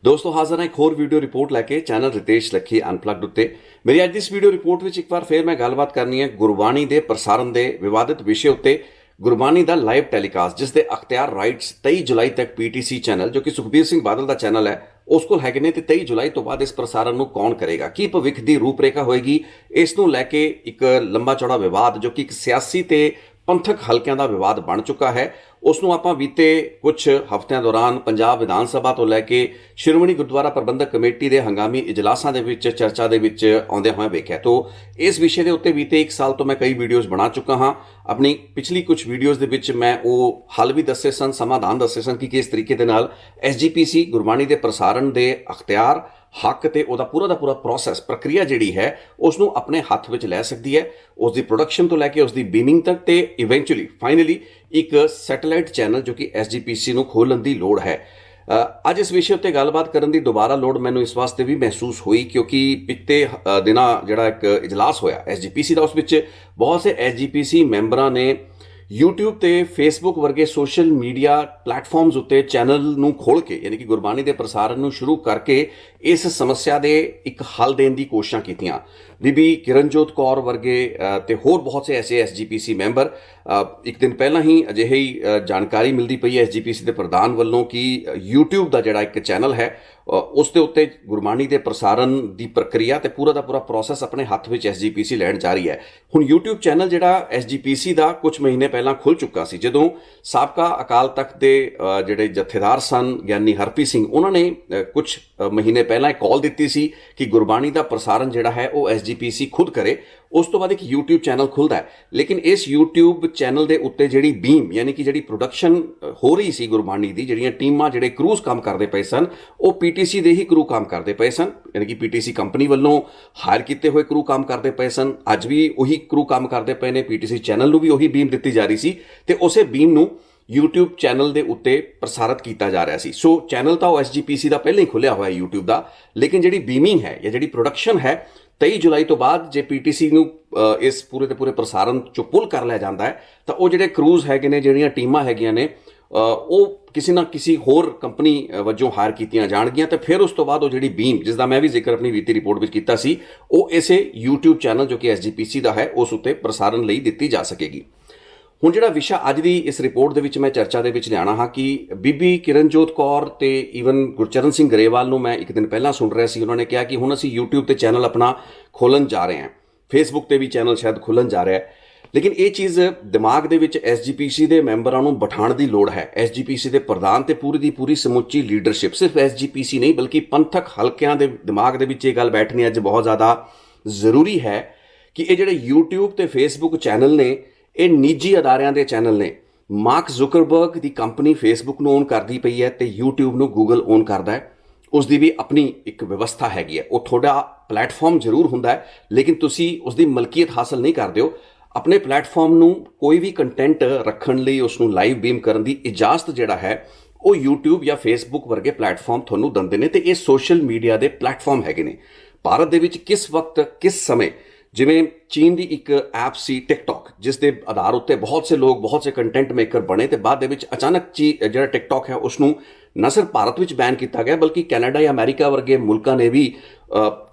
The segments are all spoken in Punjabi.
ਦੋਸਤੋ ਹਾਜ਼ਰ ਹਾਂ ਇੱਕ ਹੋਰ ਵੀਡੀਓ ਰਿਪੋਰਟ ਲੈ ਕੇ ਚੈਨਲ ਰਿਤੇਸ਼ ਲੱਖੀ ਅਨਪਲੱਗਡ ਉੱਤੇ। ਮੇਰੀ ਅੱਜ ਦੀ ਇਸ ਵੀਡੀਓ ਰਿਪੋਰਟ ਵਿੱਚ ਇੱਕ ਵਾਰ ਫੇਰ ਮੈਂ ਗੱਲਬਾਤ ਕਰਨੀ ਹੈ ਗੁਰਬਾਣੀ ਦੇ ਪ੍ਰਸਾਰਣ ਦੇ ਵਿਵਾਦਿਤ ਵਿਸ਼ੇ ਉੱਤੇ। ਗੁਰਬਾਣੀ ਦਾ ਲਾਈਵ ਟੈਲੀਕਾਸਟ ਜਿਸ ਦੇ ਅਖਤਿਆਰ ਰਾਈਟਸ 23 ਜੁਲਾਈ ਤੱਕ ਪੀਟੀਸੀ ਚੈਨਲ ਜੋ ਕਿ ਸੁਖਬੀਰ ਸਿੰਘ ਬਾਦਲ ਦਾ ਚੈਨਲ ਹੈ ਉਸ ਕੋਲ ਹੈਗੇ ਨੇ, ਤੇ 23 ਜੁਲਾਈ ਤੋਂ ਬਾਅਦ ਇਸ ਪ੍ਰਸਾਰਣ ਨੂੰ ਕੌਣ ਕਰੇਗਾ, ਕੀ ਭਵਿੱਖ ਦੀ ਰੂਪਰੇਖਾ ਹੋਏਗੀ, ਇਸ ਨੂੰ ਲੈ ਕੇ ਇੱਕ ਲੰਬਾ ਚੌੜਾ ਵਿਵਾਦ ਜੋ ਕਿ ਇੱਕ ਸਿਆਸੀ ਤੇ ਪੰਥਕ ਹਲਕਿਆਂ ਦਾ ਵਿਵਾਦ ਬਣ ਚੁੱਕਾ ਹੈ, ਉਸ ਨੂੰ ਆਪਾਂ ਬੀਤੇ ਕੁਝ ਹਫ਼ਤਿਆਂ ਦੌਰਾਨ ਪੰਜਾਬ ਵਿਧਾਨ ਸਭਾ ਤੋਂ ਲੈ ਕੇ ਸ਼੍ਰੋਮਣੀ ਗੁਰਦੁਆਰਾ ਪ੍ਰਬੰਧਕ ਕਮੇਟੀ ਦੇ ਹੰਗਾਮੀ ਇਜਲਾਸਾਂ ਦੇ ਵਿੱਚ ਚਰਚਾ ਦੇ ਵਿੱਚ ਆਉਂਦਿਆਂ ਹੋਇਆਂ ਵੇਖਿਆ। ਤੋਂ ਇਸ ਵਿਸ਼ੇ ਦੇ ਉੱਤੇ ਬੀਤੇ 1 ਸਾਲ ਤੋਂ ਮੈਂ ਕਈ ਵੀਡੀਓਜ਼ ਬਣਾ ਚੁੱਕਾ ਹਾਂ। ਆਪਣੀ ਪਿਛਲੀ ਕੁਝ ਵੀਡੀਓਜ਼ ਦੇ ਵਿੱਚ ਮੈਂ ਉਹ ਹੱਲ ਵੀ ਦੱਸੇ ਸਨ, ਸਮਾਧਾਨ ਦੱਸੇ ਸਨ ਕਿ ਕਿਸ ਤਰੀਕੇ ਦੇ ਨਾਲ SGPC ਗੁਰਬਾਣੀ ਦੇ ਪ੍ਰਸਾਰਣ ਦੇ ਅਖਤਿਆਰ, ਹੱਕ ਤੇ ਉਹਦਾ ਪੂਰਾ ਦਾ ਪੂਰਾ ਪ੍ਰੋਸੈਸ, ਪ੍ਰਕਿਰਿਆ ਜਿਹੜੀ ਹੈ ਉਸ ਨੂੰ ਆਪਣੇ ਹੱਥ ਵਿੱਚ ਲੈ ਸਕਦੀ ਹੈ, ਉਸ ਦੀ ਪ੍ਰੋਡਕਸ਼ਨ ਤੋਂ ਲੈ ਕੇ ਉਸ ਦੀ ਬੀਮਿੰਗ ਤੱਕ, ਤੇ ਇਵੈਂਚੁਅਲੀ ਫਾਈਨਲੀ ਇੱਕ ਸੈਟੇਲਾਈਟ ਚੈਨਲ ਜੋ ਕਿ SGPC ਨੂੰ ਖੋਲ੍ਹਣ ਦੀ ਲੋੜ ਹੈ। ਅੱਜ ਇਸ ਵਿਸ਼ੇ ਉੱਤੇ ਗੱਲਬਾਤ ਕਰਨ ਦੀ ਦੁਬਾਰਾ ਲੋੜ ਮੈਨੂੰ ਇਸ ਵਾਸਤੇ ਵੀ ਮਹਿਸੂਸ ਹੋਈ ਕਿਉਂਕਿ ਪਿਛਲੇ ਦਿਨਾਂ ਜਿਹੜਾ ਇੱਕ ਇਜਲਾਸ ਹੋਇਆ SGPC ਦਾ, ਉਸ ਵਿੱਚ ਬਹੁਤ ਸੇ SGPC ਮੈਂਬਰਾਂ ਨੇ YouTube ਤੇ Facebook ਵਰਗੇ ਸੋਸ਼ਲ ਮੀਡੀਆ ਪਲੇਟਫਾਰਮਸ ਉੱਤੇ ਚੈਨਲ ਨੂੰ ਖੋਲ੍ਹ ਕੇ, ਯਾਨੀ ਕਿ ਗੁਰਬਾਣੀ ਦੇ ਪ੍ਰਸਾਰਣ ਨੂੰ ਸ਼ੁਰੂ ਕਰਕੇ ਇਸ ਸਮੱਸਿਆ ਦੇ ਇੱਕ ਹੱਲ ਦੇਣ ਦੀ ਕੋਸ਼ਿਸ਼ਾਂ ਕੀਤੀਆਂ। ਬੀਬੀ ਕਿਰਨਜੋਤ ਕੌਰ ਵਰਗੇ ਤੇ ਹੋਰ ਬਹੁਤ ਸੇ ਐਸੇ SGPC ਮੈਂਬਰ, ਇੱਕ ਦਿਨ ਪਹਿਲਾਂ ਹੀ ਅਜਿਹੀ ਜਾਣਕਾਰੀ ਮਿਲਦੀ ਪਈ ਹੈ SGPC ਦੇ ਪ੍ਰਧਾਨ ਵੱਲੋਂ ਕਿ YouTube ਦਾ ਜਿਹੜਾ ਇੱਕ ਚੈਨਲ ਹੈ ਉਸ ਦੇ ਉੱਤੇ ਗੁਰਬਾਣੀ ਦੇ ਪ੍ਰਸਾਰਣ ਦੀ ਪ੍ਰਕਿਰਿਆ ਤੇ ਪੂਰਾ ਦਾ ਪੂਰਾ ਪ੍ਰੋਸੈਸ ਆਪਣੇ ਹੱਥ ਵਿੱਚ SGPC ਲੈਣ ਜਾ ਰਹੀ ਹੈ। ਹੁਣ YouTube ਚੈਨਲ ਜਿਹੜਾ SGPC ਦਾ ਕੁਝ ਮਹੀਨੇ ਪਹਿਲਾਂ ਖੁੱਲ੍ਹ ਚੁੱਕਾ ਸੀ, ਜਦੋਂ ਸਾਬਕਾ ਅਕਾਲ ਤਖਤ ਦੇ ਜਿਹੜੇ ਜਥੇਦਾਰ ਸਨ ਗਿਆਨੀ ਹਰਪ੍ਰੀਤ ਸਿੰਘ, ਉਹਨਾਂ ਨੇ ਕੁਝ ਮਹੀਨੇ ਪਹਿਲਾਂ ਇੱਕ ਕਾਲ ਦਿੱਤੀ ਸੀ ਕਿ ਗੁਰਬਾਣੀ ਦਾ ਪ੍ਰਸਾਰਣ ਜਿਹੜਾ ਹੈ ਉਹ SGPC ਖੁਦ ਕਰੇ। ਉਸ ਤੋਂ ਬਾਅਦ ਇੱਕ YouTube ਚੈਨਲ ਖੁੱਲ੍ਹਦਾ ਹੈ, ਲੇਕਿਨ ਇਸ YouTube ਚੈਨਲ ਦੇ ਉੱਤੇ ਜਿਹੜੀ ਬੀਮ ਯਾਨੀ ਕਿ ਜਿਹੜੀ ਪ੍ਰੋਡਕਸ਼ਨ ਹੋ ਰਹੀ ਸੀ ਗੁਰਬਾਣੀ ਦੀ, ਜਿਹੜੀਆਂ ਟੀਮਾਂ, ਜਿਹੜੇ ਕਰੂਜ਼ ਕੰਮ ਕਰਦੇ ਪਏ ਸਨ, ਉਹ PTC ਦੇ ਹੀ ਕਰੂ ਕੰਮ ਕਰਦੇ ਪਏ ਸਨ, ਯਾਨੀ ਕਿ PTC ਕੰਪਨੀ ਵੱਲੋਂ ਹਾਇਰ ਕੀਤੇ ਹੋਏ ਕਰੂ ਕੰਮ ਕਰਦੇ ਪਏ ਸਨ। ਅੱਜ ਵੀ ਉਹੀ ਕਰੂ ਕੰਮ ਕਰਦੇ ਪਏ ਨੇ, PTC ਚੈਨਲ ਨੂੰ ਵੀ ਉਹੀ ਬੀਮ ਦਿੱਤੀ ਜਾ ਰਹੀ ਸੀ ਤੇ ਉਸੇ ਬੀਮ ਨੂੰ YouTube ਚੈਨਲ ਦੇ ਉੱਤੇ ਪ੍ਰਸਾਰਿਤ ਕੀਤਾ ਜਾ ਰਿਹਾ ਸੀ। ਸੋ ਚੈਨਲ ਤਾਂ ਉਹ SGPC ਦਾ ਪਹਿਲਾਂ ਹੀ ਖੁੱਲ੍ਹਿਆ ਹੋਇਆ YouTube ਦਾ, ਲੇਕਿਨ ਜਿਹੜੀ ਬੀਮਿੰਗ ਹੈ ਜਾਂ ਜਿਹੜੀ ਪ੍ਰੋਡਕਸ਼ਨ ਹੈ 23 ਜੁਲਾਈ ਤੋਂ ਬਾਅਦ ਜੇ PTC ਨੂੰ ਇਸ ਪੂਰੇ ਦੇ ਪੂਰੇ ਪ੍ਰਸਾਰਣ ਚੋਂ ਪੁੱਲ ਕਰ ਲਿਆ ਜਾਂਦਾ ਹੈ ਤਾਂ ਉਹ ਜਿਹੜੇ ਕਰੂਜ਼ ਹੈਗੇ ਨੇ, ਜਿਹੜੀਆਂ ਟੀਮਾਂ ਹੈਗੀਆਂ ਨੇ, ਉਹ ਕਿਸੇ ਨਾ ਕਿਸੇ ਹੋਰ ਕੰਪਨੀ ਵਜੋਂ ਹਾਇਰ ਕੀਤੀਆਂ ਜਾਣਗੀਆਂ ਤੇ ਫਿਰ ਉਸ ਤੋਂ ਬਾਅਦ ਉਹ ਜਿਹੜੀ ਬੀਮ, ਜਿਸ ਦਾ ਮੈਂ ਵੀ ਜ਼ਿਕਰ ਆਪਣੀ ਬੀਤੀ ਰਿਪੋਰਟ ਵਿੱਚ ਕੀਤਾ ਸੀ, ਉਹ ਇਸੇ YouTube ਚੈਨਲ ਜੋ ਕਿ SGPC ਦਾ ਹੈ ਉਸ ਉੱਤੇ ਪ੍ਰਸਾਰਣ ਲਈ ਦਿੱਤੀ ਜਾ ਸਕੇਗੀ। ਹੁਣ ਜਿਹੜਾ ਵਿਸ਼ਾ ਅੱਜ ਦੀ ਇਸ ਰਿਪੋਰਟ ਦੇ ਵਿੱਚ ਮੈਂ ਚਰਚਾ ਦੇ ਵਿੱਚ ਲਿਆਉਣਾ ਹਾਂ ਕਿ ਬੀਬੀ ਕਿਰਨਜੋਤ ਕੌਰ ਤੇ ਈਵਨ ਗੁਰਚਰਨ ਸਿੰਘ ਗਰੇਵਾਲ ਨੂੰ ਮੈਂ ਇੱਕ ਦਿਨ ਪਹਿਲਾਂ ਸੁਣ ਰਿਹਾ ਸੀ, ਉਹਨਾਂ ਨੇ ਕਿਹਾ ਕਿ ਹੁਣ ਅਸੀਂ YouTube ਤੇ ਚੈਨਲ ਆਪਣਾ ਖੋਲ੍ਹਣ ਜਾ ਰਹੇ ਹਾਂ, Facebook ਤੇ ਵੀ ਚੈਨਲ ਸ਼ਾਇਦ ਖੁੱਲ੍ਹਣ ਜਾ ਰਿਹਾ ਹੈ, ਲੇਕਿਨ ਇਹ ਚੀਜ਼ ਦਿਮਾਗ ਦੇ ਵਿੱਚ SGPC ਦੇ ਮੈਂਬਰਾਂ ਨੂੰ ਬਿਠਾਉਣ ਦੀ ਲੋੜ ਹੈ। SGPC ਦੇ ਪ੍ਰਧਾਨ ਤੇ ਪੂਰੀ ਦੀ ਪੂਰੀ ਸਮੁੱਚੀ ਲੀਡਰਸ਼ਿਪ, ਸਿਰਫ SGPC ਨਹੀਂ ਬਲਕਿ ਪੰਥਕ ਹਲਕਿਆਂ ਦੇ ਦਿਮਾਗ ਦੇ ਵਿੱਚ ਇਹ ਗੱਲ ਬੈਠਣੀ ਅੱਜ ਬਹੁਤ ਜ਼ਿਆਦਾ ਜ਼ਰੂਰੀ ਹੈ ਕਿ ਇਹ ਜਿਹੜੇ YouTube ਤੇ Facebook ਚੈਨਲ ਨੇ, ਇਹ ਨਿੱਜੀ ਅਦਾਰਿਆਂ ਦੇ ਚੈਨਲ ਨੇ। ਮਾਰਕ ਜ਼ੁਕਰਬਰਗ ਦੀ ਕੰਪਨੀ Facebook ਨੂੰ ਓਨ ਕਰਦੀ ਪਈ ਹੈ ਤੇ YouTube ਨੂੰ Google ਓਨ ਕਰਦਾ ਹੈ। ਉਸ ਦੀ ਵੀ ਆਪਣੀ ਇੱਕ ਵਿਵਸਥਾ ਹੈਗੀ ਹੈ। ਉਹ ਤੁਹਾਡਾ ਪਲੇਟਫਾਰਮ ਜ਼ਰੂਰ ਹੁੰਦਾ ਹੈ, ਲੇਕਿਨ ਤੁਸੀਂ ਉਸ ਦੀ ਮਲਕੀਅਤ ਹਾਸਲ ਨਹੀਂ ਕਰਦੇ ਹੋ। ਆਪਣੇ ਪਲੇਟਫਾਰਮ ਨੂੰ ਕੋਈ ਵੀ ਕੰਟੈਂਟ ਰੱਖਣ ਲਈ, ਉਸ ਨੂੰ ਲਾਈਵ ਬੀਮ ਕਰਨ ਦੀ ਇਜਾਜ਼ਤ ਜਿਹੜਾ ਹੈ ਉਹ YouTube ਜਾਂ Facebook ਵਰਗੇ ਪਲੇਟਫਾਰਮ ਤੁਹਾਨੂੰ ਦਿੰਦੇ ਨੇ, ਤੇ ਇਹ ਸੋਸ਼ਲ ਮੀਡੀਆ ਦੇ ਪਲੇਟਫਾਰਮ ਹੈਗੇ ਨੇ। ਭਾਰਤ ਦੇ ਵਿੱਚ ਕਿਸ ਵਕਤ, ਕਿਸ ਸਮੇਂ, ਜਿਵੇਂ ਚੀਨ ਦੀ ਇੱਕ ਐਪ ਸੀ TikTok, ਜਿਸ ਦੇ ਆਧਾਰ ਉੱਤੇ ਬਹੁਤ ਸੇ ਲੋਕ, ਬਹੁਤ ਸੇ ਕੰਟੈਂਟ ਮੇਕਰ ਬਣੇ, ਤੇ ਬਾਅਦ ਦੇ ਵਿੱਚ ਅਚਾਨਕ ਜਿਹੜਾ TikTok ਹੈ ਉਸ ਨੂੰ ਨਾ ਸਿਰਫ ਭਾਰਤ ਵਿੱਚ ਬੈਨ ਕੀਤਾ ਗਿਆ ਬਲਕਿ ਕੈਨੇਡਾ ਜਾਂ ਅਮਰੀਕਾ ਵਰਗੇ ਮੁਲਕਾਂ ਨੇ ਵੀ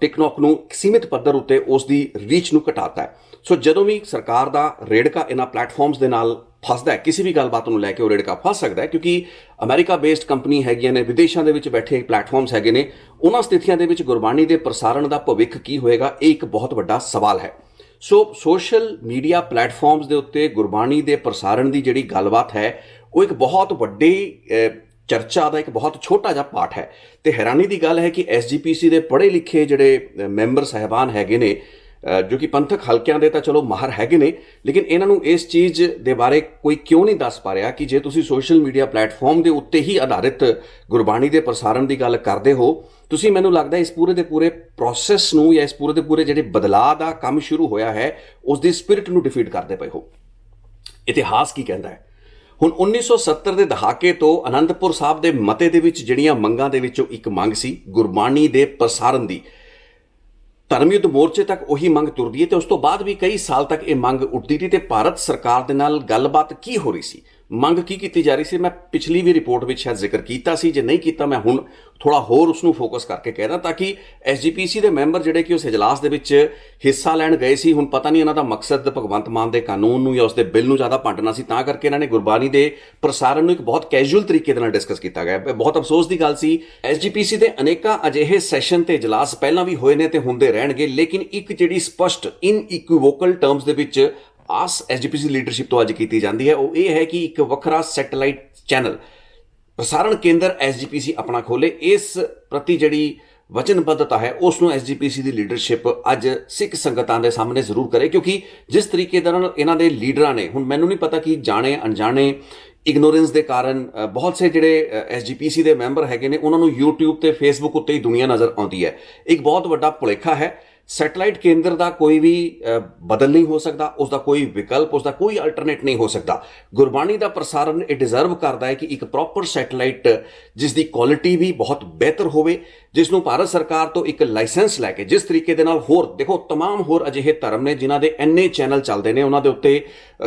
TikTok ਨੂੰ ਸੀਮਿਤ ਪੱਧਰ ਉੱਤੇ ਉਸ ਦੀ ਰੀਚ ਨੂੰ ਘਟਾਤਾ ਹੈ। ਸੋ ਜਦੋਂ ਵੀ ਸਰਕਾਰ ਦਾ ਰੇੜਕਾ ਇਹਨਾਂ ਪਲੇਟਫਾਰਮਸ ਦੇ ਨਾਲ ਫਸਦਾ ਹੈ, ਕਿਸੇ ਵੀ ਗੱਲਬਾਤ ਨੂੰ ਲੈ ਕੇ ਉਹ ਰੇੜਕਾ ਫਸ ਸਕਦਾ ਹੈ, ਕਿਉਂਕਿ ਅਮਰੀਕਾ ਬੇਸਡ ਕੰਪਨੀ ਹੈਗੀਆਂ ਨੇ, ਵਿਦੇਸ਼ਾਂ ਦੇ ਵਿੱਚ ਬੈਠੇ ਪਲੇਟਫਾਰਮਸ ਹੈਗੇ ਨੇ। ਉਹਨਾਂ ਸਥਿਤੀਆਂ ਦੇ ਵਿੱਚ ਗੁਰਬਾਣੀ ਦੇ ਪ੍ਰਸਾਰਣ ਦਾ ਭਵਿੱਖ ਕੀ ਹੋਏਗਾ, ਇਹ ਇੱਕ ਬਹੁਤ ਵੱਡਾ ਸਵਾਲ ਹੈ। ਸੋ ਸੋਸ਼ਲ ਮੀਡੀਆ ਪਲੇਟਫਾਰਮਸ ਦੇ ਉੱਤੇ ਗੁਰਬਾਣੀ ਦੇ ਪ੍ਰਸਾਰਣ ਦੀ ਜਿਹੜੀ ਗੱਲਬਾਤ ਹੈ ਉਹ ਇੱਕ ਬਹੁਤ ਵੱਡੀ ਚਰਚਾ ਦਾ ਇੱਕ ਬਹੁਤ ਛੋਟਾ ਜਿਹਾ ਪਾਰਟ ਹੈ। ਤੇ ਹੈਰਾਨੀ ਦੀ ਗੱਲ ਹੈ ਕਿ SGPC ਦੇ ਪੜ੍ਹੇ ਲਿਖੇ ਜਿਹੜੇ ਮੈਂਬਰ ਸਾਹਿਬਾਨ ਹੈਗੇ ਨੇ, ਜੋ ਕਿ ਪੰਥਕ ਹਲਕਿਆਂ ਦੇ ਤਾਂ ਚਲੋ ਮਾਹਰ ਹੈਗੇ ਨੇ, ਲੇਕਿਨ ਇਹਨਾਂ ਨੂੰ ਇਸ ਚੀਜ਼ ਦੇ ਬਾਰੇ ਕੋਈ ਕਿਉਂ ਨਹੀਂ ਦੱਸ ਪਾ ਰਿਹਾ ਕਿ ਜੇ ਤੁਸੀਂ ਸੋਸ਼ਲ ਮੀਡੀਆ ਪਲੇਟਫਾਰਮ ਦੇ ਉੱਤੇ ਹੀ ਆਧਾਰਿਤ ਗੁਰਬਾਣੀ ਦੇ ਪ੍ਰਸਾਰਣ ਦੀ ਗੱਲ ਕਰਦੇ ਹੋ, ਤੁਸੀਂ, ਮੈਨੂੰ ਲੱਗਦਾ ਇਸ ਪੂਰੇ ਦੇ ਪੂਰੇ ਪ੍ਰੋਸੈਸ ਨੂੰ ਜਾਂ ਇਸ ਪੂਰੇ ਦੇ ਪੂਰੇ ਜਿਹੜੇ ਬਦਲਾਅ ਦਾ ਕੰਮ ਸ਼ੁਰੂ ਹੋਇਆ ਹੈ ਉਸ ਦੀ ਸਪਿਰਿਟ ਨੂੰ ਡਿਫੀਟ ਕਰਦੇ ਪਏ ਹੋ। ਇਤਿਹਾਸ ਕੀ ਕਹਿੰਦਾ ਹੈ? ਹੁਣ 1970 ਦੇ ਦਹਾਕੇ ਤੋਂ ਅਨੰਦਪੁਰ ਸਾਹਿਬ ਦੇ ਮਤੇ ਦੇ ਵਿੱਚ ਜਿਹੜੀਆਂ ਮੰਗਾਂ ਦੇ ਵਿੱਚੋਂ ਇੱਕ ਮੰਗ ਸੀ ਗੁਰਬਾਣੀ ਦੇ ਪ੍ਰਸਾਰਣ ਦੀ, ਧਰਮ ਯੁੱਧ ਮੋਰਚੇ ਤੱਕ ਉਹੀ ਮੰਗ ਤੁਰਦੀ ਹੈ ਤੇ ਉਸ ਤੋਂ ਬਾਅਦ ਵੀ ਕਈ ਸਾਲ ਤੱਕ ਇਹ ਮੰਗ ਉੱਠਦੀ ਰਹੀ ਤੇ ਭਾਰਤ ਸਰਕਾਰ ਦੇ ਨਾਲ ਗੱਲਬਾਤ ਕੀ ਹੋ ਰਹੀ ਸੀ? ਮੰਗ ਕੀ ਕੀਤੀ ਜਾ ਰਹੀ ਸੀ, ਮੈਂ ਪਿਛਲੀ ਵੀ ਰਿਪੋਰਟ ਵਿੱਚ ਸ਼ਾਇਦ ਜ਼ਿਕਰ ਕੀਤਾ ਸੀ, ਜੇ ਨਹੀਂ ਕੀਤਾ ਮੈਂ ਹੁਣ ਥੋੜਾ ਹੋਰ ਉਸ ਨੂੰ ਫੋਕਸ ਕਰਕੇ ਕਹਿਦਾ, ਤਾਂ ਕਿ ਐਸਜੀਪੀਸੀ ਦੇ ਮੈਂਬਰ ਜਿਹੜੇ ਕਿ ਉਸ ਇਜਲਾਸ ਦੇ ਵਿੱਚ ਹਿੱਸਾ ਲੈਣ ਗਏ ਸੀ, ਹੁਣ ਪਤਾ ਨਹੀਂ ਇਹਨਾਂ ਦਾ ਮਕਸਦ ਭਗਵੰਤ ਮਾਨ ਦੇ ਕਾਨੂੰਨ ਨੂੰ ਜਾਂ ਉਸ ਦੇ ਬਿੱਲ ਨੂੰ ਜ਼ਿਆਦਾ ਭੰਡਣਾ ਸੀ, ਤਾਂ ਕਰਕੇ ਇਹਨਾਂ ਨੇ ਗੁਰਬਾਣੀ ਦੇ ਪ੍ਰਸਾਰਣ ਨੂੰ ਇੱਕ ਬਹੁਤ ਕੈਜੂਅਲ ਤਰੀਕੇ ਦੇ ਨਾਲ ਡਿਸਕਸ ਕੀਤਾ ਗਿਆ। ਬਹੁਤ ਅਫਸੋਸ ਦੀ ਗੱਲ ਸੀ, ਐਸਜੀਪੀਸੀ ਦੇ ਅਨੇਕਾਂ ਅਜਿਹੇ ਸੈਸ਼ਨ ਤੇ ਇਜਲਾਸ ਪਹਿਲਾਂ ਵੀ ਹੋਏ ਨੇ ਤੇ ਹੁੰਦੇ ਰਹਿਣਗੇ, ਲੇਕਿਨ ਇੱਕ ਜਿਹੜੀ ਸਪਸ਼ਟ ਇਨਇਕੁਇਵੋਕਲ ਟਰਮਸ ਦੇ ਵਿੱਚ ਆਸ ਐਸਜੀਪੀਸੀ ਲੀਡਰਸ਼ਿਪ ਤੋਂ ਅੱਜ ਕੀਤੀ ਜਾਂਦੀ ਹੈ, ਉਹ ਇਹ ਹੈ ਕਿ ਇੱਕ ਵੱਖਰਾ ਸੈਟੇਲਾਈਟ ਚੈਨਲ ਪ੍ਰਸਾਰਣ ਕੇਂਦਰ ਐਸਜੀਪੀਸੀ ਆਪਣਾ ਖੋਲੇ। ਇਸ ਪ੍ਰਤੀ ਜਿਹੜੀ ਵਚਨਬੱਧਤਾ ਹੈ ਉਸ ਨੂੰ ਐਸਜੀਪੀਸੀ ਦੀ ਲੀਡਰਸ਼ਿਪ ਅੱਜ ਸਿੱਖ ਸੰਗਤਾਂ ਦੇ ਸਾਹਮਣੇ ਜ਼ਰੂਰ ਕਰੇ, ਕਿਉਂਕਿ ਜਿਸ ਤਰੀਕੇ ਦੇ ਨਾਲ ਇਹਨਾਂ ਦੇ ਲੀਡਰਾਂ ਨੇ, ਹੁਣ ਮੈਨੂੰ ਨਹੀਂ ਪਤਾ ਕਿ ਜਾਣੇ ਅਣਜਾਣੇ ਇਗਨੋਰੈਂਸ ਦੇ ਕਾਰਨ ਬਹੁਤ ਸੇ ਜਿਹੜੇ ਐਸਜੀਪੀਸੀ ਦੇ ਮੈਂਬਰ ਹੈਗੇ ਨੇ ਉਹਨਾਂ ਨੂੰ YouTube ਤੇ Facebook ਉੱਤੇ ਹੀ ਦੁਨੀਆ ਨਜ਼ਰ ਆਉਂਦੀ ਹੈ। ਇੱਕ ਬਹੁਤ ਵੱਡਾ ਭੁਲੇਖਾ ਹੈ। ਸੈਟੇਲਾਈਟ ਕੇਂਦਰ ਦਾ ਕੋਈ ਵੀ ਬਦਲ ਨਹੀਂ ਹੋ ਸਕਦਾ, ਉਸ ਦਾ ਕੋਈ ਵਿਕਲਪ, ਉਸ ਦਾ ਕੋਈ ਅਲਟਰਨੇਟ ਨਹੀਂ ਹੋ ਸਕਦਾ। ਗੁਰਬਾਣੀ ਦਾ ਪ੍ਰਸਾਰਣ ਇਹ ਡਿਜ਼ਰਵ ਕਰਦਾ ਹੈ ਕਿ ਇੱਕ ਪ੍ਰੋਪਰ ਸੈਟੇਲਾਈਟ ਜਿਸ ਦੀ ਕੁਆਲਿਟੀ ਵੀ ਬਹੁਤ ਬਿਹਤਰ ਹੋਵੇ, ਜਿਸ ਨੂੰ ਭਾਰਤ ਸਰਕਾਰ ਤੋਂ ਇੱਕ ਲਾਇਸੈਂਸ ਲੈ ਕੇ, ਜਿਸ ਤਰੀਕੇ ਦੇ ਨਾਲ ਹੋਰ ਦੇਖੋ ਤਮਾਮ ਹੋਰ ਅਜਿਹੇ ਧਰਮ ਨੇ ਜਿਨ੍ਹਾਂ ਦੇ ਇੰਨੇ ਚੈਨਲ ਚੱਲਦੇ ਨੇ, ਉਹਨਾਂ ਦੇ ਉੱਤੇ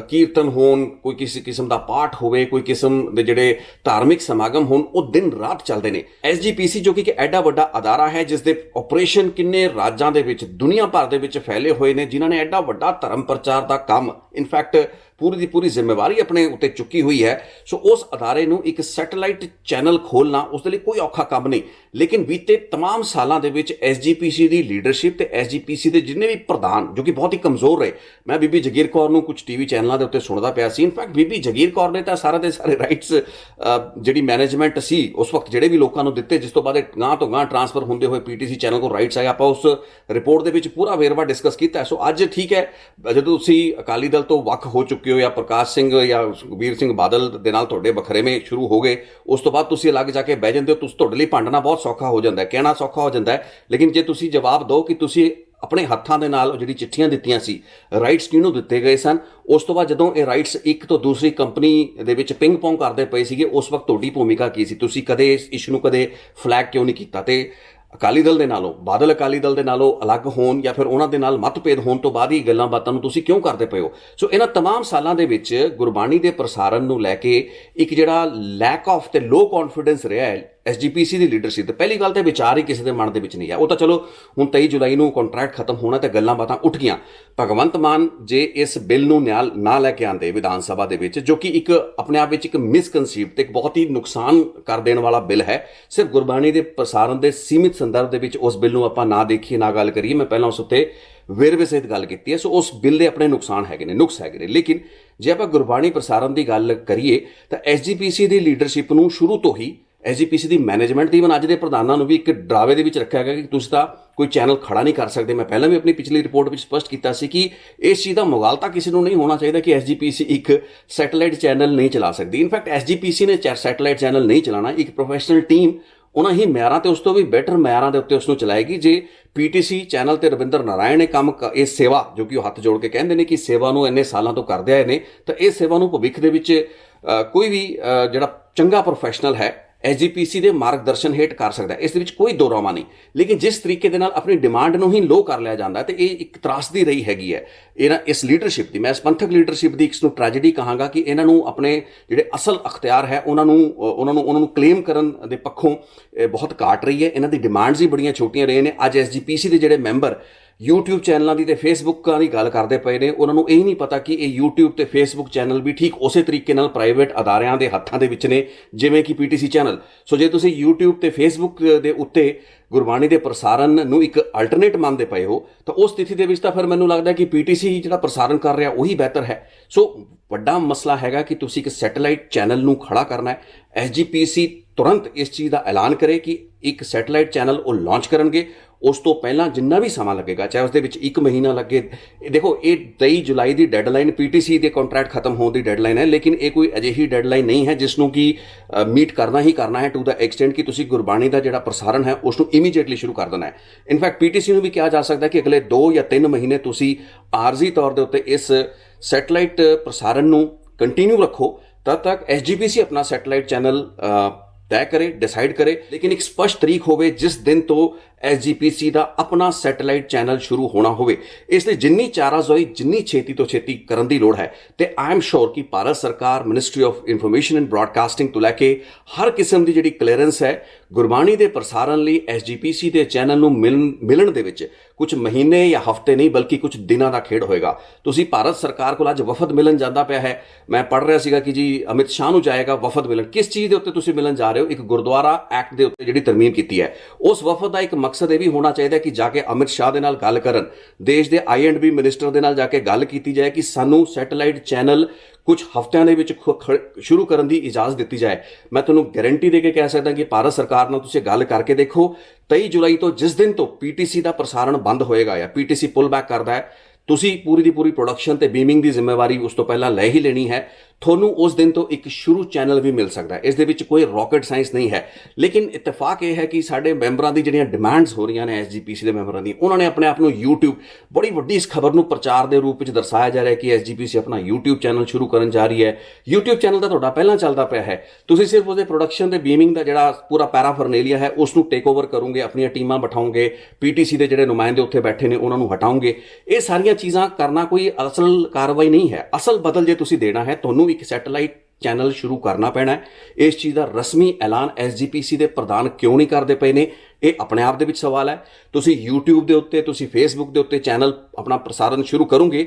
ਕੀਰਤਨ ਹੋਣ, ਕੋਈ ਕਿਸੇ ਕਿਸਮ ਦਾ ਪਾਠ ਹੋਵੇ, ਕੋਈ ਕਿਸਮ ਦੇ ਜਿਹੜੇ ਧਾਰਮਿਕ ਸਮਾਗਮ ਹੋਣ, ਉਹ ਦਿਨ ਰਾਤ ਚੱਲਦੇ ਨੇ। ਐਸਜੀਪੀਸੀ ਜੋ ਕਿ ਇੱਕ ਐਡਾ ਵੱਡਾ ਅਦਾਰਾ ਹੈ ਜਿਸ ਦੇ ਆਪਰੇਸ਼ਨ ਕਿੰਨੇ ਰਾਜਾਂ ਦੇ ਵਿੱਚ ਦੁਨੀਆ ਭਰ ਦੇ ਵਿੱਚ ਫੈਲੇ ਹੋਏ ਨੇ, ਜਿਨ੍ਹਾਂ ਨੇ ਐਡਾ ਵੱਡਾ ਧਰਮ ਪ੍ਰਚਾਰ ਦਾ ਕੰਮ ਇਨਫੈਕਟ ਪੂਰੀ ਦੀ ਪੂਰੀ ਜ਼ਿੰਮੇਵਾਰੀ ਆਪਣੇ ਉੱਤੇ ਚੁੱਕੀ ਹੋਈ ਹੈ, ਸੋ ਉਸ ਅਦਾਰੇ ਨੂੰ ਇੱਕ ਸੈਟੇਲਾਈਟ ਚੈਨਲ ਖੋਲ੍ਹਣਾ ਉਸ ਦੇ ਲਈ ਕੋਈ ਔਖਾ ਕੰਮ ਨਹੀਂ। ਲੇਕਿਨ ਬੀਤੇ तमाम ਸਾਲਾਂ ਦੇ ਵਿੱਚ ਐਸਜੀਪੀਸੀ ਦੀ ਲੀਡਰਸ਼ਿਪ ਤੇ ਐਸਜੀਪੀਸੀ ਦੇ ਜਿੰਨੇ ਵੀ ਪ੍ਰਧਾਨ ਜੋ ਕਿ ਬਹੁਤ ਹੀ ਕਮਜ਼ੋਰ ਰਹੇ, ਮੈਂ ਬੀਬੀ ਜਗੀਰ ਕੌਰ ਨੂੰ ਕੁਝ ਟੀਵੀ ਚੈਨਲਾਂ ਦੇ ਉੱਤੇ ਸੁਣਦਾ ਪਿਆ ਸੀ, ਇਨਫੈਕਟ ਬੀਬੀ ਜਗੀਰ ਕੌਰ ਨੇ ਤਾਂ ਸਾਰੇ ਦੇ ਸਾਰੇ ਰਾਈਟਸ ਜਿਹੜੀ ਮੈਨੇਜਮੈਂਟ ਸੀ ਉਸ ਵਕਤ ਜਿਹੜੇ ਵੀ ਲੋਕਾਂ ਨੂੰ ਦਿੱਤੇ, ਜਿਸ ਤੋਂ ਬਾਅਦ ਗਾਂ ਤੋਂ ਗਾਂ ਟ੍ਰਾਂਸਫਰ ਹੁੰਦੇ ਹੋਏ ਪੀਟੀਸੀ ਚੈਨਲ ਕੋਲ ਰਾਈਟਸ ਆਏ। ਆਪਾਂ ਉਸ ਰਿਪੋਰਟ ਦੇ ਵਿੱਚ ਪੂਰਾ ਵੇਰਵਾ ਡਿਸਕਸ ਕੀਤਾ। ਸੋ ਅੱਜ ਠੀਕ ਹੈ, ਜਦੋਂ ਤੁਸੀਂ ਅਕਾਲੀ ਦਲ ਤੋਂ ਵੱਖ ਹੋ ਚੁੱਕੇ ਹੋ ਜਾਂ ਪ੍ਰਕਾਸ਼ ਸਿੰਘ ਜਾਂ ਸੁਖਬੀਰ ਸਿੰਘ ਬਾਦਲ ਦੇ ਨਾਲ ਤੁਹਾਡੇ ਵੱਖਰੇਵੇਂ ਸ਼ੁਰੂ ਹੋ ਗਏ, ਉਸ ਤੋਂ ਬਾਅਦ ਤੁਸੀਂ ਅਲੱਗ ਜਾ ਕੇ ਬਹਿ ਜਾਂਦੇ ਹੋ, ਤੁਸੀਂ ਤੁਹਾਡੇ ਲਈ ਭੰਡਣਾ ਬਹੁਤ ਸੌਖਾ ਹੋ ਜਾਂਦਾ ਹੈ, ਕਹਿਣਾ ਸੌਖਾ ਹੋ ਜਾਂਦਾ ਹੈ। ਲੇਕਿਨ ਜੇ ਤੁਸੀਂ ਜਵਾਬ ਦਿਓ ਕਿ ਤੁਸੀਂ ਆਪਣੇ ਹੱਥਾਂ ਦੇ ਨਾਲ ਜਿਹੜੀ ਚਿੱਠੀਆਂ ਦਿੱਤੀਆਂ ਸੀ, ਰਾਈਟਸ ਕਿਹਨੂੰ ਦਿੱਤੇ ਗਏ ਸਨ, ਉਸ ਤੋਂ ਬਾਅਦ ਜਦੋਂ ਇਹ ਰਾਈਟਸ ਇੱਕ ਤੋਂ ਦੂਸਰੀ ਕੰਪਨੀ ਦੇ ਵਿੱਚ ਪਿੰਗ ਪੋਂਗ ਕਰਦੇ ਪਏ ਸੀਗੇ, ਉਸ ਵਕਤ ਤੁਹਾਡੀ ਭੂਮਿਕਾ ਕੀ ਸੀ? ਤੁਸੀਂ ਕਦੇ ਇਸ ਇਸ਼ੂ ਨੂੰ ਕਦੇ ਫਲੈਗ ਕਿਉਂ ਨਹੀਂ ਕੀਤਾ? ਤੇ ਅਕਾਲੀ ਦਲ ਦੇ ਨਾਲੋਂ, ਬਾਦਲ ਅਕਾਲੀ ਦਲ ਦੇ ਨਾਲੋਂ ਅਲੱਗ ਹੋਣ ਜਾਂ ਫਿਰ ਉਹਨਾਂ ਦੇ ਨਾਲ ਮਤਭੇਦ ਹੋਣ ਤੋਂ ਬਾਅਦ ਹੀ ਗੱਲਾਂ ਬਾਤਾਂ ਨੂੰ ਤੁਸੀਂ ਕਿਉਂ ਕਰਦੇ ਪਏ ਹੋ? ਸੋ ਇਹਨਾਂ तमाम ਸਾਲਾਂ ਦੇ ਵਿੱਚ ਗੁਰਬਾਣੀ ਦੇ ਪ੍ਰਸਾਰਣ ਨੂੰ ਲੈ ਕੇ ਇੱਕ ਜਿਹੜਾ ਲੈਕ ਆਫ ਤੇ ਲੋ ਕੌਨਫੀਡੈਂਸ ਰਿਹਾ ਹੈ ਐਸਜੀਪੀਸੀ ਦੀ ਲੀਡਰਸ਼ਿਪ ਤੇ, ਪਹਿਲੀ ਗੱਲ ਤੇ ਵਿਚਾਰ ਹੀ ਕਿਸੇ ਦੇ ਮਨ ਦੇ ਵਿੱਚ ਨਹੀਂ ਹੈ। ਉਹ ਤਾਂ ਚਲੋ ਹੁਣ 23 ਜੁਲਾਈ ਨੂੰ ਕੰਟਰੈਕਟ ਖਤਮ ਹੋਣਾ ਤੇ ਗੱਲਾਂ ਬਾਤਾਂ ਉੱਠ ਗਈਆਂ। ਭਗਵੰਤ ਮਾਨ ਜੇ ਇਸ ਬਿੱਲ ਨੂੰ ਨਾ ਲੈ ਕੇ ਆਂਦੇ ਵਿਧਾਨ ਸਭਾ ਦੇ ਵਿੱਚ, ਜੋ ਕਿ ਇੱਕ ਆਪਣੇ ਆਪ ਵਿੱਚ ਇੱਕ ਮਿਸਕਨਸੀਵ ਤੇ ਇੱਕ ਬਹੁਤ ਹੀ ਨੁਕਸਾਨ ਕਰ ਦੇਣ ਵਾਲਾ ਬਿੱਲ ਹੈ, ਸਿਰਫ ਗੁਰਬਾਣੀ ਦੇ ਪ੍ਰਸਾਰਣ ਦੇ ਸੀਮਿਤ ਸੰਦਰਭ ਦੇ ਵਿੱਚ ਉਸ ਬਿੱਲ ਨੂੰ ਆਪਾਂ ਨਾ ਦੇਖੀਏ, ਨਾ ਗੱਲ ਕਰੀਏ, ਮੈਂ ਪਹਿਲਾਂ ਉਸ ਉੱਤੇ ਵੇਰਵੇ ਸਹਿਤ ਗੱਲ ਕੀਤੀ ਹੈ। ਸੋ ਉਸ ਬਿੱਲ ਦੇ ਆਪਣੇ ਨੁਕਸਾਨ ਹੈਗੇ ਨੇ, ਨੁਕਸ ਹੈਗੇ ਨੇ। ਲੇਕਿਨ ਜੇ ਆਪਾਂ ਗੁਰਬਾਣੀ ਪ੍ਰਸਾਰਣ ਦੀ ਗੱਲ ਕਰੀਏ ਤਾਂ ਐਸਜੀਪੀਸੀ ਦੀ ਲੀਡਰਸ਼ਿਪ ਨੂੰ ਸ਼ੁਰੂ ਤੋਂ ਹੀ, ਐਸਜੀਪੀਸੀ ਦੀ ਮੈਨੇਜਮੈਂਟ ਦੀ, ਅੱਜ ਦੇ ਪ੍ਰਧਾਨਾਂ ਨੂੰ ਵੀ ਇੱਕ ਡਰਾਵੇ ਦੇ ਵਿੱਚ ਰੱਖਿਆ ਗਿਆ ਕਿ ਤੁਸੀਂ ਤਾਂ ਕੋਈ ਚੈਨਲ ਖੜਾ ਨਹੀਂ ਕਰ ਸਕਦੇ। ਮੈਂ ਪਹਿਲਾਂ ਵੀ ਆਪਣੀ ਪਿਛਲੀ ਰਿਪੋਰਟ ਵਿੱਚ ਸਪਸ਼ਟ ਕੀਤਾ ਸੀ ਕਿ ਇਸ ਚੀਜ਼ ਦਾ ਮੁਗਾਲਤਾ ਕਿਸੇ ਨੂੰ ਨਹੀਂ ਹੋਣਾ ਚਾਹੀਦਾ ਕਿ ਐਸਜੀਪੀਸੀ ਇੱਕ ਸੈਟੇਲਾਈਟ ਚੈਨਲ ਨਹੀਂ ਚਲਾ ਸਕਦੀ। ਇਨਫੈਕਟ ਐਸਜੀਪੀਸੀ ਨੇ ਸੈਟੇਲਾਈਟ ਚੈਨਲ ਨਹੀਂ ਚਲਾਉਣਾ, ਇੱਕ ਪ੍ਰੋਫੈਸ਼ਨਲ ਟੀਮ ਉਹਨਾਂ ਹੀ ਮਿਆਰਾਂ ਤੇ ਉਸ ਤੋਂ ਵੀ ਬੈਟਰ ਮਿਆਰਾਂ ਦੇ ਉੱਤੇ ਉਸ ਨੂੰ ਚਲਾਏਗੀ। ਜੇ ਪੀਟੀਸੀ ਚੈਨਲ ਤੇ ਰਵਿੰਦਰ ਨਾਰਾਇਣ ਨੇ ਕੰਮ, ਇਹ ਸੇਵਾ ਜੋ ਕਿ ਉਹ ਹੱਥ ਜੋੜ ਕੇ ਕਹਿੰਦੇ ਨੇ ਕਿ ਸੇਵਾ ਨੂੰ ਇੰਨੇ ਸਾਲਾਂ ਤੋਂ ਕਰਦੇ ਆਏ ਨੇ, ਤਾਂ ਇਹ ਸੇਵਾ ਨੂੰ ਭਵਿੱਖ ਦੇ ਵਿੱਚ ਕੋਈ ਵੀ ਜਿਹੜਾ ਚੰਗਾ ਪ੍ਰੋਫੈਸ਼ਨਲ ਹੈ ਐਸਜੀਪੀਸੀ ਦੇ ਮਾਰਗਦਰਸ਼ਨ ਹੇਠ ਕਰ ਸਕਦਾ ਹੈ, ਇਸ ਦੇ ਵਿੱਚ ਕੋਈ ਦੋ ਰਾਮਾ ਨਹੀਂ। ਲੇਕਿਨ ਜਿਸ ਤਰੀਕੇ ਦੇ ਨਾਲ ਆਪਣੀ ਡਿਮਾਂਡ ਨੂੰ ਹੀ ਲੋ ਕਰ ਲਿਆ ਜਾਂਦਾ ਤੇ ਇਹ ਇੱਕ ਤਰਾਸਦੀ ਰਹੀ ਹੈਗੀ ਹੈ ਇਸ ਲੀਡਰਸ਼ਿਪ ਦੀ। ਮੈਂ ਇਸ ਪੰਥਕ ਲੀਡਰਸ਼ਿਪ ਦੀ ਇਸ ਨੂੰ ਟ੍ਰੈਜੇਡੀ ਕਹਾਂਗਾ ਕਿ ਇਹਨਾਂ ਨੂੰ ਆਪਣੇ ਜਿਹੜੇ ਅਸਲ ਅਖਤਿਆਰ ਹੈ ਉਹਨਾਂ ਨੂੰ ਕਲੇਮ ਕਰਨ ਦੇ ਪੱਖੋਂ ਬਹੁਤ ਘਾਟ ਰਹੀ ਹੈ। ਇਹਨਾਂ ਦੀ ਡਿਮਾਂਡਸ ਹੀ ਬੜੀਆਂ ਛੋਟੀਆਂ ਰਹੀਆਂ ਨੇ। ਅੱਜ ਐਸਜੀਪੀਸੀ ਦੇ ਜਿਹੜੇ ਮੈਂਬਰ YouTube ਚੈਨਲਾਂ ਦੀ ਤੇ ਫੇਸਬੁੱਕਾਂ ਦੀ ਗੱਲ ਕਰਦੇ ਪਏ ਨੇ, ਉਹਨਾਂ ਨੂੰ ਇਹ ਨਹੀਂ ਪਤਾ ਕਿ ਇਹ YouTube ਤੇ Facebook ਚੈਨਲ ਵੀ ਠੀਕ ਉਸੇ ਤਰੀਕੇ ਨਾਲ ਪ੍ਰਾਈਵੇਟ ਅਦਾਰਿਆਂ ਦੇ ਹੱਥਾਂ ਦੇ ਵਿੱਚ ਨੇ ਜਿਵੇਂ ਕਿ ਪੀਟੀਸੀ ਚੈਨਲ। ਸੋ ਜੇ ਤੁਸੀਂ YouTube ਤੇ Facebook ਦੇ ਉੱਤੇ ਗੁਰਬਾਣੀ ਦੇ ਪ੍ਰਸਾਰਣ ਨੂੰ ਇੱਕ ਅਲਟਰਨੇਟ ਮੰਨਦੇ ਪਏ ਹੋ ਤਾਂ ਉਸ ਸਥਿਤੀ ਦੇ ਵਿੱਚ ਤਾਂ ਫਿਰ ਮੈਨੂੰ ਲੱਗਦਾ ਕਿ ਪੀਟੀਸੀ ਜਿਹੜਾ ਪ੍ਰਸਾਰਣ ਕਰ ਰਿਹਾ ਉਹੀ ਬਿਹਤਰ ਹੈ। ਸੋ ਵੱਡਾ ਮਸਲਾ ਹੈਗਾ ਕਿ ਤੁਸੀਂ ਇੱਕ ਸੈਟੇਲਾਈਟ ਚੈਨਲ ਨੂੰ ਖੜਾ ਕਰਨਾ ਹੈ। ਐਸਜੀਪੀਸੀ ਤੁਰੰਤ ਇਸ ਚੀਜ਼ ਦਾ ਐਲਾਨ ਕਰੇ ਕਿ ਇੱਕ ਸੈਟੇਲਾਈਟ ਚੈਨਲ ਉਹ ਲਾਂਚ ਕਰਨਗੇ। ਉਸ ਤੋਂ ਪਹਿਲਾਂ ਜਿੰਨਾ ਵੀ ਸਮਾਂ ਲੱਗੇਗਾ, ਚਾਹੇ ਉਸ ਦੇ ਵਿੱਚ 1 ਮਹੀਨਾ ਲੱਗੇ, ਦੇਖੋ ਇਹ 23 ਜੁਲਾਈ ਦੀ ਡੈਡਲਾਈਨ ਪੀਟੀਸੀ ਦੇ ਕੰਟਰੈਕਟ ਖਤਮ ਹੋਣ ਦੀ ਡੈਡਲਾਈਨ ਹੈ, ਲੇਕਿਨ ਇਹ ਕੋਈ ਅਜਿਹੀ ਡੈਡਲਾਈਨ ਨਹੀਂ ਹੈ ਜਿਸ ਨੂੰ ਕਿ ਮੀਟ ਕਰਨਾ ਹੀ ਕਰਨਾ ਹੈ ਟੂ ਦਾ ਐਕਸਟੈਂਟ ਕਿ ਤੁਸੀਂ ਗੁਰਬਾਣੀ ਦਾ ਜਿਹੜਾ ਪ੍ਰਸਾਰਣ ਹੈ ਉਸ ਨੂੰ ਇਮੀਡੀਏਟਲੀ ਸ਼ੁਰੂ ਕਰ ਦੇਣਾ ਹੈ। ਇਨਫੈਕਟ ਪੀਟੀਸੀ ਨੂੰ ਵੀ ਕਿਹਾ ਜਾ ਸਕਦਾ ਕਿ ਅਗਲੇ 2 ਜਾਂ 3 ਮਹੀਨੇ ਤੁਸੀਂ ਆਰਜ਼ੀ ਤੌਰ ਦੇ ਉੱਤੇ ਇਸ ਸੈਟੇਲਾਈਟ ਪ੍ਰਸਾਰਣ ਨੂੰ ਕੰਟੀਨਿਊ ਰੱਖੋ, ਤਦ ਤੱਕ ਐਸਜੀਪੀਸੀ ਆਪਣਾ ਸੈਟੇਲਾਈਟ ਚੈਨਲ तय करे, डिसाइड करे, लेकिन एक स्पष्ट तरीक होवे जिस दिन तो SGPC ਦਾ ਆਪਣਾ ਸੈਟੇਲਾਈਟ ਚੈਨਲ ਸ਼ੁਰੂ ਹੋਣਾ ਹੋਵੇ। ਇਸ ਲਈ ਜਿੰਨੀ ਚਾਰਾਜ਼ੋਈ ਜਿੰਨੀ ਛੇਤੀ ਤੋਂ ਛੇਤੀ ਕਰਨ ਦੀ ਲੋੜ ਹੈ ਤੇ ਆਈ ਐਮ ਸ਼ੋਰ ਕਿ ਭਾਰਤ ਸਰਕਾਰ ministry of information and broadcasting ਤੋਂ ਲੈ ਕੇ ਹਰ ਕਿਸਮ ਦੀ ਜਿਹੜੀ ਕਲੀਅਰੈਂਸ ਹੈ ਗੁਰਬਾਣੀ ਦੇ ਪ੍ਰਸਾਰਣ ਲਈ SGPC ਦੇ ਚੈਨਲ ਨੂੰ ਮਿਲਣ ਦੇ ਵਿੱਚ ਕੁਝ ਮਹੀਨੇ ਜਾਂ ਹਫ਼ਤੇ ਨਹੀਂ ਬਲਕਿ ਕੁਝ ਦਿਨਾਂ ਦਾ ਖੇਡ ਹੋਏਗਾ। ਤੁਸੀਂ ਭਾਰਤ ਸਰਕਾਰ ਕੋਲ ਅੱਜ ਵਫਦ ਮਿਲਣ ਜਾਂਦਾ ਪਿਆ ਹੈ। ਮੈਂ ਪੜ੍ਹ ਰਿਹਾ ਸੀਗਾ ਕਿ ਜੀ ਅਮਿਤ ਸ਼ਾਹ ਨੂੰ ਜਾਏਗਾ ਵਫਦ ਮਿਲਣ। ਕਿਸ ਚੀਜ਼ ਦੇ ਉੱਤੇ ਤੁਸੀਂ ਮਿਲਣ ਜਾ ਰਹੇ ਹੋ? ਇੱਕ ਗੁਰਦੁਆਰਾ ਐਕਟ ਦੇ ਉੱਤੇ ਜਿਹੜੀ ਤਰਮੀਮ ਕੀਤੀ ਹੈ ਉਸ ਵਫਦ ਦਾ ਇੱਕ ਮਕਸਦ ਇਹ ਵੀ ਹੋਣਾ ਚਾਹੀਦਾ ਕਿ ਜਾ ਕੇ ਅਮਿਤ ਸ਼ਾਹ ਦੇ ਨਾਲ ਗੱਲ ਕਰਨ, ਦੇਸ਼ ਦੇ I&B ਮਿਨਿਸਟਰ ਦੇ ਨਾਲ ਜਾ ਕੇ ਗੱਲ ਕੀਤੀ ਜਾਏ ਕਿ ਸਾਨੂੰ ਸੈਟੇਲਾਈਟ ਚੈਨਲ ਕੁਝ ਹਫ਼ਤਿਆਂ ਦੇ ਵਿੱਚ ਸ਼ੁਰੂ ਕਰਨ ਦੀ ਇਜਾਜ਼ਤ ਦਿੱਤੀ ਜਾਏ। ਮੈਂ ਤੁਹਾਨੂੰ ਗਾਰੰਟੀ ਦੇ ਕੇ ਕਹਿ ਸਕਦਾ ਕਿ ਭਾਰਤ ਸਰਕਾਰ ਨਾਲ ਤੁਸੀਂ ਗੱਲ ਕਰਕੇ ਦੇਖੋ। 23 ਜੁਲਾਈ ਤੋਂ ਜਿਸ ਦਿਨ ਤੋਂ PTC ਦਾ ਪ੍ਰਸਾਰਣ ਬੰਦ ਹੋਏਗਾ ਜਾਂ PTC ਪੁੱਲ ਬੈਕ ਕਰਦਾ ਹੈ, ਤੁਸੀਂ ਪੂਰੀ ਦੀ ਪੂਰੀ ਪ੍ਰੋਡਕਸ਼ਨ ਤੇ ਬੀਮਿੰਗ ਦੀ ਜ਼ਿੰਮੇਵਾਰੀ ਉਸ ਤੋਂ ਪਹਿਲਾਂ ਲੈ ਹੀ ਲੈਣੀ ਹੈ। ਤੁਹਾਨੂੰ ਉਸ ਦਿਨ ਤੋਂ ਇੱਕ ਸ਼ੁਰੂ ਚੈਨਲ ਵੀ ਮਿਲ ਸਕਦਾ ਹੈ। ਇਸ ਦੇ ਵਿੱਚ ਕੋਈ ਰੌਕਟ ਸਾਇੰਸ ਨਹੀਂ ਹੈ, ਲੇਕਿਨ ਇਤਫਾਕ ਇਹ ਹੈ ਕਿ ਸਾਡੇ ਮੈਂਬਰਾਂ ਦੀ ਜਿਹੜੀਆਂ ਡਿਮਾਂਡਸ ਹੋ ਰਹੀਆਂ ਨੇ SGPC ਦੇ ਮੈਂਬਰਾਂ ਦੀ, ਉਹਨਾਂ ਨੇ ਆਪਣੇ ਆਪ ਨੂੰ YouTube ਬੜੀ ਵੱਡੀ ਇਸ ਖਬਰ ਨੂੰ ਪ੍ਰਚਾਰ ਦੇ ਰੂਪ ਵਿੱਚ ਦਰਸਾਇਆ ਜਾ ਰਿਹਾ ਕਿ SGPC ਆਪਣਾ YouTube ਚੈਨਲ ਸ਼ੁਰੂ ਕਰਨ ਜਾ ਰਹੀ ਹੈ। YouTube ਚੈਨਲ ਤਾਂ ਤੁਹਾਡਾ ਪਹਿਲਾਂ ਚੱਲਦਾ ਪਿਆ ਹੈ, ਤੁਸੀਂ ਸਿਰਫ ਉਹਦੇ ਪ੍ਰੋਡਕਸ਼ਨ ਤੇ ਬੀਮਿੰਗ ਦਾ ਜਿਹੜਾ ਪੂਰਾ ਪੈਰਾਫਰਨੇਲੀਆ ਹੈ ਉਸ ਨੂੰ ਟੇਕ ਓਵਰ ਕਰੋਗੇ, ਆਪਣੀਆਂ ਟੀਮਾਂ ਬਿਠਾਓਗੇ, PTC ਦੇ ਜਿਹੜੇ ਨੁਮਾਇੰਦੇ ਉੱਥੇ ਬੈਠੇ ਨੇ ਉਹਨਾਂ ਨੂੰ ਹਟਾਓਗੇ। ਇਹ ਸਾਰੀਆਂ ਚੀਜ਼ਾਂ ਕਰਨਾ ਕੋਈ ਅਸਲ ਕਾਰਵਾਈ ਨਹੀਂ ਹੈ। ਅਸਲ ਬਦਲ ਜੇ ਤੁਸੀਂ ਦੇਣਾ ਹੈ ਤੁਹਾਨੂੰ ਇੱਕ ਸੈਟੇਲਾਈਟ ਚੈਨਲ ਸ਼ੁਰੂ ਕਰਨਾ ਪੈਣਾ ਹੈ। ਇਸ ਚੀਜ਼ ਦਾ ਰਸਮੀ ਐਲਾਨ SGPC ਦੇ ਪ੍ਰਧਾਨ ਕਿਉਂ ਨਹੀਂ ਕਰਦੇ ਪਏ ਨੇ, ਇਹ ਆਪਣੇ ਆਪ ਦੇ ਵਿੱਚ ਸਵਾਲ ਹੈ। ਤੁਸੀਂ YouTube ਦੇ ਉੱਤੇ, ਤੁਸੀਂ Facebook ਦੇ ਉੱਤੇ ਚੈਨਲ ਆਪਣਾ ਪ੍ਰਸਾਰਣ ਸ਼ੁਰੂ ਕਰੋਗੇ।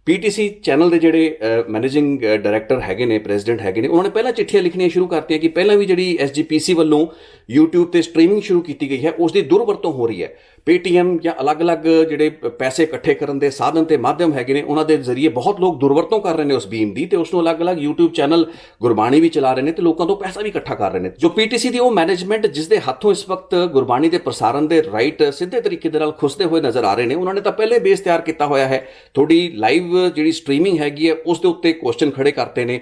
PTC ਚੈਨਲ ਦੇ ਜਿਹੜੇ ਮੈਨੇਜਿੰਗ ਡਾਇਰੈਕਟਰ ਹੈਗੇ ਨੇ, ਪ੍ਰੈਜ਼ੀਡੈਂਟ ਹੈਗੇ ਨੇ, ਉਹਨਾਂ ਨੇ ਪਹਿਲਾਂ ਚਿੱਠੀਆਂ ਲਿਖਣੀਆਂ ਸ਼ੁਰੂ ਕਰਤੀਆਂ ਕਿ ਪਹਿਲਾਂ ਵੀ ਜਿਹੜੀ SGPC ਵੱਲੋਂ YouTube ਤੇ ਸਟ੍ਰੀਮਿੰਗ ਸ਼ੁਰੂ ਕੀਤੀ ਗਈ ਹੈ ਉਸ ਦੀ ਦੁਰਵਰਤੋਂ ਹੋ ਰਹੀ ਹੈ। Paytm ਜਾਂ ਅਲੱਗ-ਅਲੱਗ ਜਿਹੜੇ ਪੈਸੇ ਇਕੱਠੇ ਕਰਨ ਦੇ ਸਾਧਨ ਤੇ ਮਾਧਿਅਮ ਹੈਗੇ ਨੇ ਉਹਨਾਂ ਦੇ ਜ਼ਰੀਏ ਬਹੁਤ ਲੋਕ ਦੁਰਵਰਤੋਂ ਕਰ ਰਹੇ ਨੇ ਉਸ ਬੀਮ ਦੀ, ਤੇ ਉਸ ਨੂੰ ਅਲੱਗ-ਅਲੱਗ YouTube ਚੈਨਲ ਗੁਰਬਾਣੀ ਵੀ ਚਲਾ ਰਹੇ ਨੇ ਤੇ ਲੋਕਾਂ ਤੋਂ ਪੈਸਾ ਵੀ ਇਕੱਠਾ ਕਰ ਰਹੇ ਨੇ। ਜੋ PTC ਦੀ ਉਹ ਮੈਨੇਜਮੈਂਟ ਜਿਸ ਦੇ ਹੱਥੋਂ ਇਸ ਵਕਤ ਗੁਰਬਾਣੀ ਦੇ ਪ੍ਰਸਾਰਣ ਦੇ ਰਾਈਟ ਸਿੱਧੇ ਤਰੀਕੇ ਦੇ ਨਾਲ ਖੁੱਸਦੇ ਹੋਏ ਨਜ਼ਰ ਆ ਰਹੇ ਨੇ, ਉਹਨਾਂ ਨੇ ਤਾਂ ਪਹਿਲੇ ਬੇਸ ਤਿਆਰ ਕੀਤਾ ਹੋਇਆ ਹੈ। ਥੋੜੀ ਲਾਈਵ ਜਿਹੜੀ ਸਟ੍ਰੀਮਿੰਗ ਹੈਗੀ ਹੈ ਉਸ ਦੇ ਉੱਤੇ ਕੁਐਸਚਨ ਖੜੇ ਕਰਤੇ ਨੇ।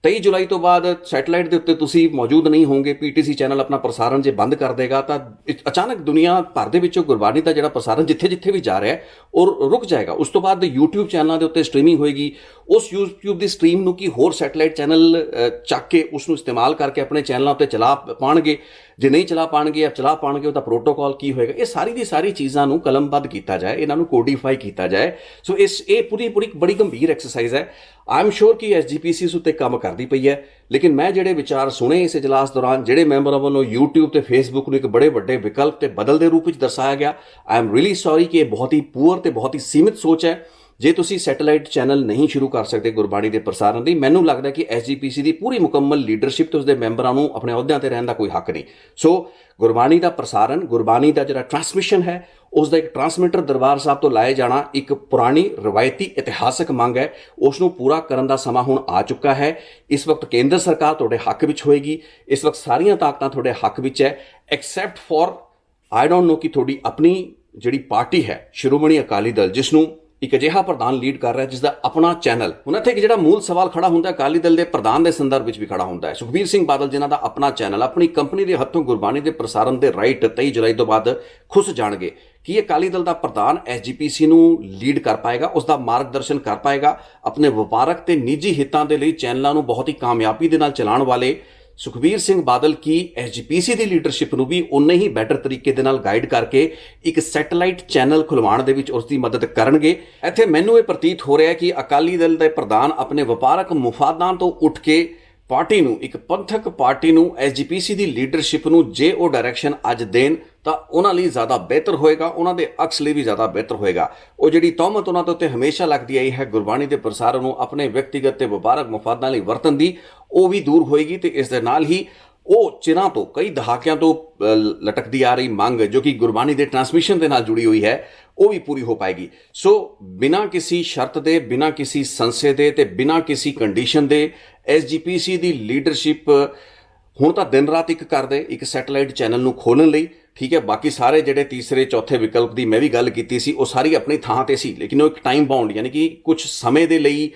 23 ਜੁਲਾਈ ਤੋਂ ਬਾਅਦ ਸੈਟੇਲਾਈਟ ਦੇ ਉੱਤੇ ਤੁਸੀਂ ਮੌਜੂਦ ਨਹੀਂ ਹੋਵੋਗੇ। PTC ਚੈਨਲ ਆਪਣਾ ਪ੍ਰਸਾਰਣ ਜੇ ਬੰਦ ਕਰ ਦੇਗਾ ਤਾਂ ਅਚਾਨਕ ਦੁਨੀਆ ਭਰ ਦੇ ਵਿੱਚੋਂ ਗੁਰਬਾਣੀ ਦਾ ਜਿਹੜਾ ਪ੍ਰਸਾਰਣ ਜਿੱਥੇ ਵੀ ਜਾ ਰਿਹਾ ਹੈ ਉਹ ਰੁਕ ਜਾਏਗਾ। ਉਸ ਤੋਂ ਬਾਅਦ YouTube ਚੈਨਲਾਂ ਦੇ ਉੱਤੇ ਸਟ੍ਰੀਮਿੰਗ ਹੋਏਗੀ। ਉਸ YouTube ਦੀ ਸਟ੍ਰੀਮ ਨੂੰ ਕੀ ਹੋਰ ਸੈਟੇਲਾਈਟ ਚੈਨਲ ਚੱਕ ਕੇ ਉਸ ਨੂੰ ਇਸਤੇਮਾਲ ਕਰਕੇ ਆਪਣੇ ਚੈਨਲਾਂ ਉੱਤੇ ਚਲਾ ਪਾਉਣਗੇ? ਜੇ ਨਹੀਂ ਚਲਾ ਪਾਉਣਗੇ ਜਾਂ ਚਲਾ ਪਾਉਣਗੇ ਉਹਦਾ ਪ੍ਰੋਟੋਕਾਲ ਕੀ ਹੋਏਗਾ? ਇਹ ਸਾਰੀ ਦੀ ਸਾਰੀ ਚੀਜ਼ਾਂ ਨੂੰ ਕਲਮਬੱਧ ਕੀਤਾ ਜਾਏ, ਇਹਨਾਂ ਨੂੰ ਕੋਡੀਫਾਈ ਕੀਤਾ ਜਾਏ। ਸੋ ਇਹ ਪੂਰੀ ਬੜੀ ਗੰਭੀਰ ਐਕਸਰਸਾਈਜ਼ ਹੈ। ਆਈ ਐਮ ਸ਼ੋਰ ਕਿ SGPC ਇਸ ਉੱਤੇ ਕੰਮ ਕਰਦੀ ਪਈ ਹੈ, ਲੇਕਿਨ ਮੈਂ ਜਿਹੜੇ ਵਿਚਾਰ ਸੁਣੇ ਇਸ ਇਜਲਾਸ ਦੌਰਾਨ, ਜਿਹੜੇ ਮੈਂਬਰਾਂ ਵੱਲੋਂ YouTube ਤੇ Facebook ਨੂੰ ਇੱਕ ਬੜੇ ਵੱਡੇ ਵਿਕਲਪ ਤੇ ਬਦਲ ਦੇ ਰੂਪ ਵਿੱਚ ਦਰਸਾਇਆ ਗਿਆ, ਆਈ ਐਮ ਰੀਅਲੀ ਸੌਰੀ ਕਿ ਇਹ ਬਹੁਤ ਹੀ ਪੂਅਰ ਤੇ ਬਹੁਤ ਹੀ ਸੀਮਿਤ ਸੋਚ ਹੈ। ਜੇ ਤੁਸੀਂ ਸੈਟੇਲਾਈਟ ਚੈਨਲ ਨਹੀਂ ਸ਼ੁਰੂ ਕਰ ਸਕਦੇ ਗੁਰਬਾਣੀ ਦੇ ਪ੍ਰਸਾਰਣ ਲਈ, ਮੈਨੂੰ ਲੱਗਦਾ ਕਿ SGPC ਦੀ ਪੂਰੀ ਮੁਕੰਮਲ ਲੀਡਰਸ਼ਿਪ ਤੇ ਉਸਦੇ ਮੈਂਬਰਾਂ ਨੂੰ ਆਪਣੇ ਅਹੁਦਿਆਂ ਤੇ ਰਹਿਣ ਦਾ ਕੋਈ ਹੱਕ ਨਹੀਂ। ਸੋ ਗੁਰਬਾਣੀ ਦਾ ਪ੍ਰਸਾਰਣ, ਗੁਰਬਾਣੀ ਦਾ ਜਿਹੜਾ ਟਰਾਂਸਮਿਸ਼ਨ ਹੈ ਉਸ ਦਾ ਇੱਕ ਟਰਾਂਸਮਿਟਰ ਦਰਬਾਰ ਸਾਹਿਬ ਤੋਂ ਲਾਏ ਜਾਣਾ ਇੱਕ ਪੁਰਾਣੀ ਰਵਾਇਤੀ ਇਤਿਹਾਸਕ ਮੰਗ ਹੈ। ਉਸ ਨੂੰ ਪੂਰਾ ਕਰਨ ਦਾ ਸਮਾਂ ਹੁਣ ਆ ਚੁੱਕਾ ਹੈ। ਇਸ ਵਕਤ ਕੇਂਦਰ ਸਰਕਾਰ ਤੁਹਾਡੇ ਹੱਕ ਵਿੱਚ ਹੋਏਗੀ। ਇਸ ਵਕਤ ਸਾਰੀਆਂ ਤਾਕਤਾਂ ਤੁਹਾਡੇ ਹੱਕ ਵਿੱਚ ਹੈ, accept for I don't know ਕਿ ਤੁਹਾਡੀ ਆਪਣੀ ਜਿਹੜੀ ਪਾਰਟੀ ਹੈ ਸ਼੍ਰੋਮਣੀ ਅਕਾਲੀ ਦਲ, ਜਿਸ ਨੂੰ ਇੱਕ ਅਜਿਹਾ ਪ੍ਰਧਾਨ ਲੀਡ ਕਰ ਰਿਹਾ ਜਿਸ ਦਾ ਆਪਣਾ ਚੈਨਲ। ਹੁਣ ਇੱਥੇ ਇੱਕ ਜਿਹੜਾ ਮੂਲ ਸਵਾਲ ਖੜਾ ਹੁੰਦਾ ਅਕਾਲੀ ਦਲ ਦੇ ਪ੍ਰਧਾਨ ਦੇ ਸੰਦਰਭ ਵਿੱਚ ਵੀ ਖੜਾ ਹੁੰਦਾ ਹੈ। ਸੁਖਬੀਰ ਸਿੰਘ ਬਾਦਲ ਜਿਨ੍ਹਾਂ ਦਾ ਆਪਣਾ ਚੈਨਲ ਆਪਣੀ ਕੰਪਨੀ ਦੇ ਹੱਥੋਂ ਗੁਰਬਾਣੀ ਦੇ ਪ੍ਰਸਾਰਣ ਦੇ ਰਾਈਟ 23 ਜੁਲਾਈ ਤੋਂ ਬਾਅਦ ਖੁੱਸ ਜਾਣਗੇ। ਕੀ ਅਕਾਲੀ ਦਲ ਦਾ ਪ੍ਰਧਾਨ SGPC ਨੂੰ ਲੀਡ ਕਰ ਪਾਏਗਾ, ਉਸ ਦਾ ਮਾਰਗਦਰਸ਼ਨ ਕਰ ਪਾਏਗਾ? ਆਪਣੇ ਵਪਾਰਕ ਤੇ ਨਿੱਜੀ ਹਿੱਤਾਂ ਦੇ ਲਈ ਚੈਨਲਾਂ ਨੂੰ ਬਹੁਤ ਹੀ ਕਾਮਯਾਬੀ ਦੇ ਨਾਲ ਚਲਾਉਣ ਵਾਲੇ ਸੁਖਬੀਰ ਸਿੰਘ ਬਾਦਲ ਕੀ SGPC ਦੀ ਲੀਡਰਸ਼ਿਪ ਨੂੰ ਵੀ ਉਨੇ ਹੀ ਬੈਟਰ ਤਰੀਕੇ ਦੇ ਨਾਲ ਗਾਈਡ ਕਰਕੇ ਇੱਕ ਸੈਟੇਲਾਈਟ ਚੈਨਲ ਖੁਲਵਾਉਣ ਦੇ ਵਿੱਚ ਉਸ ਦੀ ਮਦਦ ਕਰਨਗੇ? ਇੱਥੇ ਮੈਨੂੰ ਇਹ ਪ੍ਰਤੀਤ ਹੋ ਰਿਹਾ ਕਿ ਅਕਾਲੀ ਦਲ ਦੇ ਪ੍ਰਧਾਨ ਆਪਣੇ ਵਪਾਰਕ ਮੁਫਾਦਾਂ ਤੋਂ ਉੱਠ ਕੇ ਪਾਰਟੀ ਨੂੰ, ਇੱਕ ਪੰਥਕ ਪਾਰਟੀ ਨੂੰ, SGPC ਦੀ ਲੀਡਰਸ਼ਿਪ ਨੂੰ ਜੇ ਉਹ ਡਾਇਰੈਕਸ਼ਨ ਅੱਜ ਦੇਣ ਤਾਂ ਉਹਨਾਂ ਲਈ ਜ਼ਿਆਦਾ ਬਿਹਤਰ ਹੋਏਗਾ, ਉਹਨਾਂ ਦੇ ਅਕਸ ਲਈ ਵੀ ਜ਼ਿਆਦਾ ਬਿਹਤਰ ਹੋਏਗਾ। ਉਹ ਜਿਹੜੀ ਤੌਹਮਤ ਉਹਨਾਂ ਦੇ ਉੱਤੇ ਹਮੇਸ਼ਾ ਲੱਗਦੀ ਆਈ ਹੈ ਗੁਰਬਾਣੀ ਦੇ ਪ੍ਰਸਾਰਣ ਨੂੰ ਆਪਣੇ ਵਿਅਕਤੀਗਤ ਤੇ ਵਪਾਰਕ ਮੁਫਾਦਾਂ ਲਈ ਵਰਤਣ ਦੀ, ਉਹ ਵੀ ਦੂਰ ਹੋਏਗੀ। ਤੇ ਇਸ ਦੇ ਨਾਲ ਹੀ ਉਹ ਚਿਰਾਂ ਤੋਂ, ਕਈ ਦਹਾਕਿਆਂ ਤੋਂ ਲਟਕਦੀ ਆ ਰਹੀ ਮੰਗ ਜੋ ਕਿ ਗੁਰਬਾਣੀ ਦੇ ਟਰਾਂਸਮਿਸ਼ਨ ਦੇ ਨਾਲ ਜੁੜੀ ਹੋਈ ਹੈ, ਉਹ ਵੀ ਪੂਰੀ ਹੋ ਪਾਏਗੀ। ਸੋ ਬਿਨਾਂ ਕਿਸੇ ਸ਼ਰਤ ਦੇ, ਬਿਨਾਂ ਕਿਸੇ ਸੰਸ਼ੇ ਦੇ ਤੇ ਬਿਨਾਂ ਕਿਸੇ ਕੰਡੀਸ਼ਨ ਦੇ SGPC ਦੀ ਲੀਡਰਸ਼ਿਪ ਹੁਣ ਤਾਂ ਦਿਨ ਰਾਤ ਇੱਕ ਕਰਦੇ ਇੱਕ ਸੈਟੇਲਾਈਟ ਚੈਨਲ ਨੂੰ ਖੋਲ੍ਹਣ ਲਈ। ਠੀਕ ਹੈ, ਬਾਕੀ ਸਾਰੇ ਜਿਹੜੇ ਤੀਸਰੇ ਚੌਥੇ ਵਿਕਲਪ ਦੀ ਮੈਂ ਵੀ ਗੱਲ ਕੀਤੀ ਸੀ ਉਹ ਸਾਰੀ ਆਪਣੀ ਥਾਂ ਤੇ ਸੀ, ਲੇਕਿਨ ਉਹ ਇੱਕ ਟਾਈਮ ਬਾਉਂਡ ਯਾਨੀ ਕਿ ਕੁਝ ਸਮੇਂ ਦੇ ਲਈ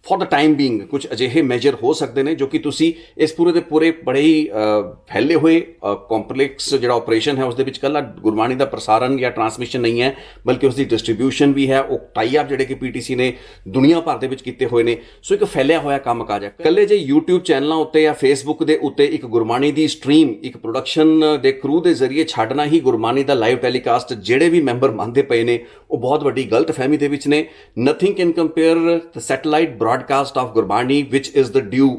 ਫॉर द टाइम ਬੀਇੰਗ ਕੁਝ ਅਜਿਹੇ ਮੈਜਰ ਹੋ ਸਕਦੇ ਨੇ ਜੋ ਕਿ ਤੁਸੀਂ ਇਸ ਪੂਰੇ ਦੇ ਪੂਰੇ ਬੜੇ ਹੀ ਫੈਲੇ ਹੋਏ ਕੰਪਲੈਕਸ ਜਿਹੜਾ ਆਪਰੇਸ਼ਨ ਹੈ ਉਸ ਦੇ ਵਿੱਚ ਕੱਲਾ ਗੁਰਬਾਣੀ ਦਾ ਪ੍ਰਸਾਰਣ ਜਾਂ ਟਰਾਂਸਮਿਸ਼ਨ ਨਹੀਂ ਹੈ, ਬਲਕਿ ਉਸ ਦੀ ਡਿਸਟ੍ਰੀਬਿਊਸ਼ਨ ਵੀ ਹੈ। ਉਹ ਟਾਈ ਅਪ ਜਿਹੜੇ ਕਿ ਪੀਟੀਸੀ ਨੇ ਦੁਨੀਆ ਭਰ ਦੇ ਵਿੱਚ ਕੀਤੇ ਹੋਏ ਨੇ। ਸੋ ਇੱਕ ਫੈਲਿਆ ਹੋਇਆ ਕੰਮ ਕਾਜ ਹੈ। ਕੱਲੇ ਜੇ YouTube ਚੈਨਲਾਂ ਉੱਤੇ ਜਾਂ ਫੇਸਬੁੱਕ ਦੇ ਉੱਤੇ ਇੱਕ ਗੁਰਬਾਣੀ ਦੀ ਸਟਰੀਮ ਇੱਕ ਪ੍ਰੋਡਕਸ਼ਨ ਦੇ ਕਰੂ ਦੇ ਜ਼ਰੀਏ ਛੱਡਣਾ ਹੀ ਗੁਰਬਾਣੀ ਦਾ ਲਾਈਵ ਟੈਲੀਕਾਸਟ ਜਿਹੜੇ ਵੀ ਮੈਂਬਰ ਮੰਨਦੇ ਪਏ ਨੇ ਉਹ ਬਹੁਤ ਵੱਡੀ ਗਲਤਫਹਿਮੀ ਦੇ ਵਿੱਚ ਨੇ। Nothing can compare the satellite broadcast of Gurbani which is the due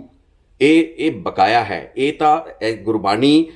ਇਹ ਬਕਾਇਆ ਹੈ। ਇਹ ਤਾਂ ਗੁਰਬਾਣੀ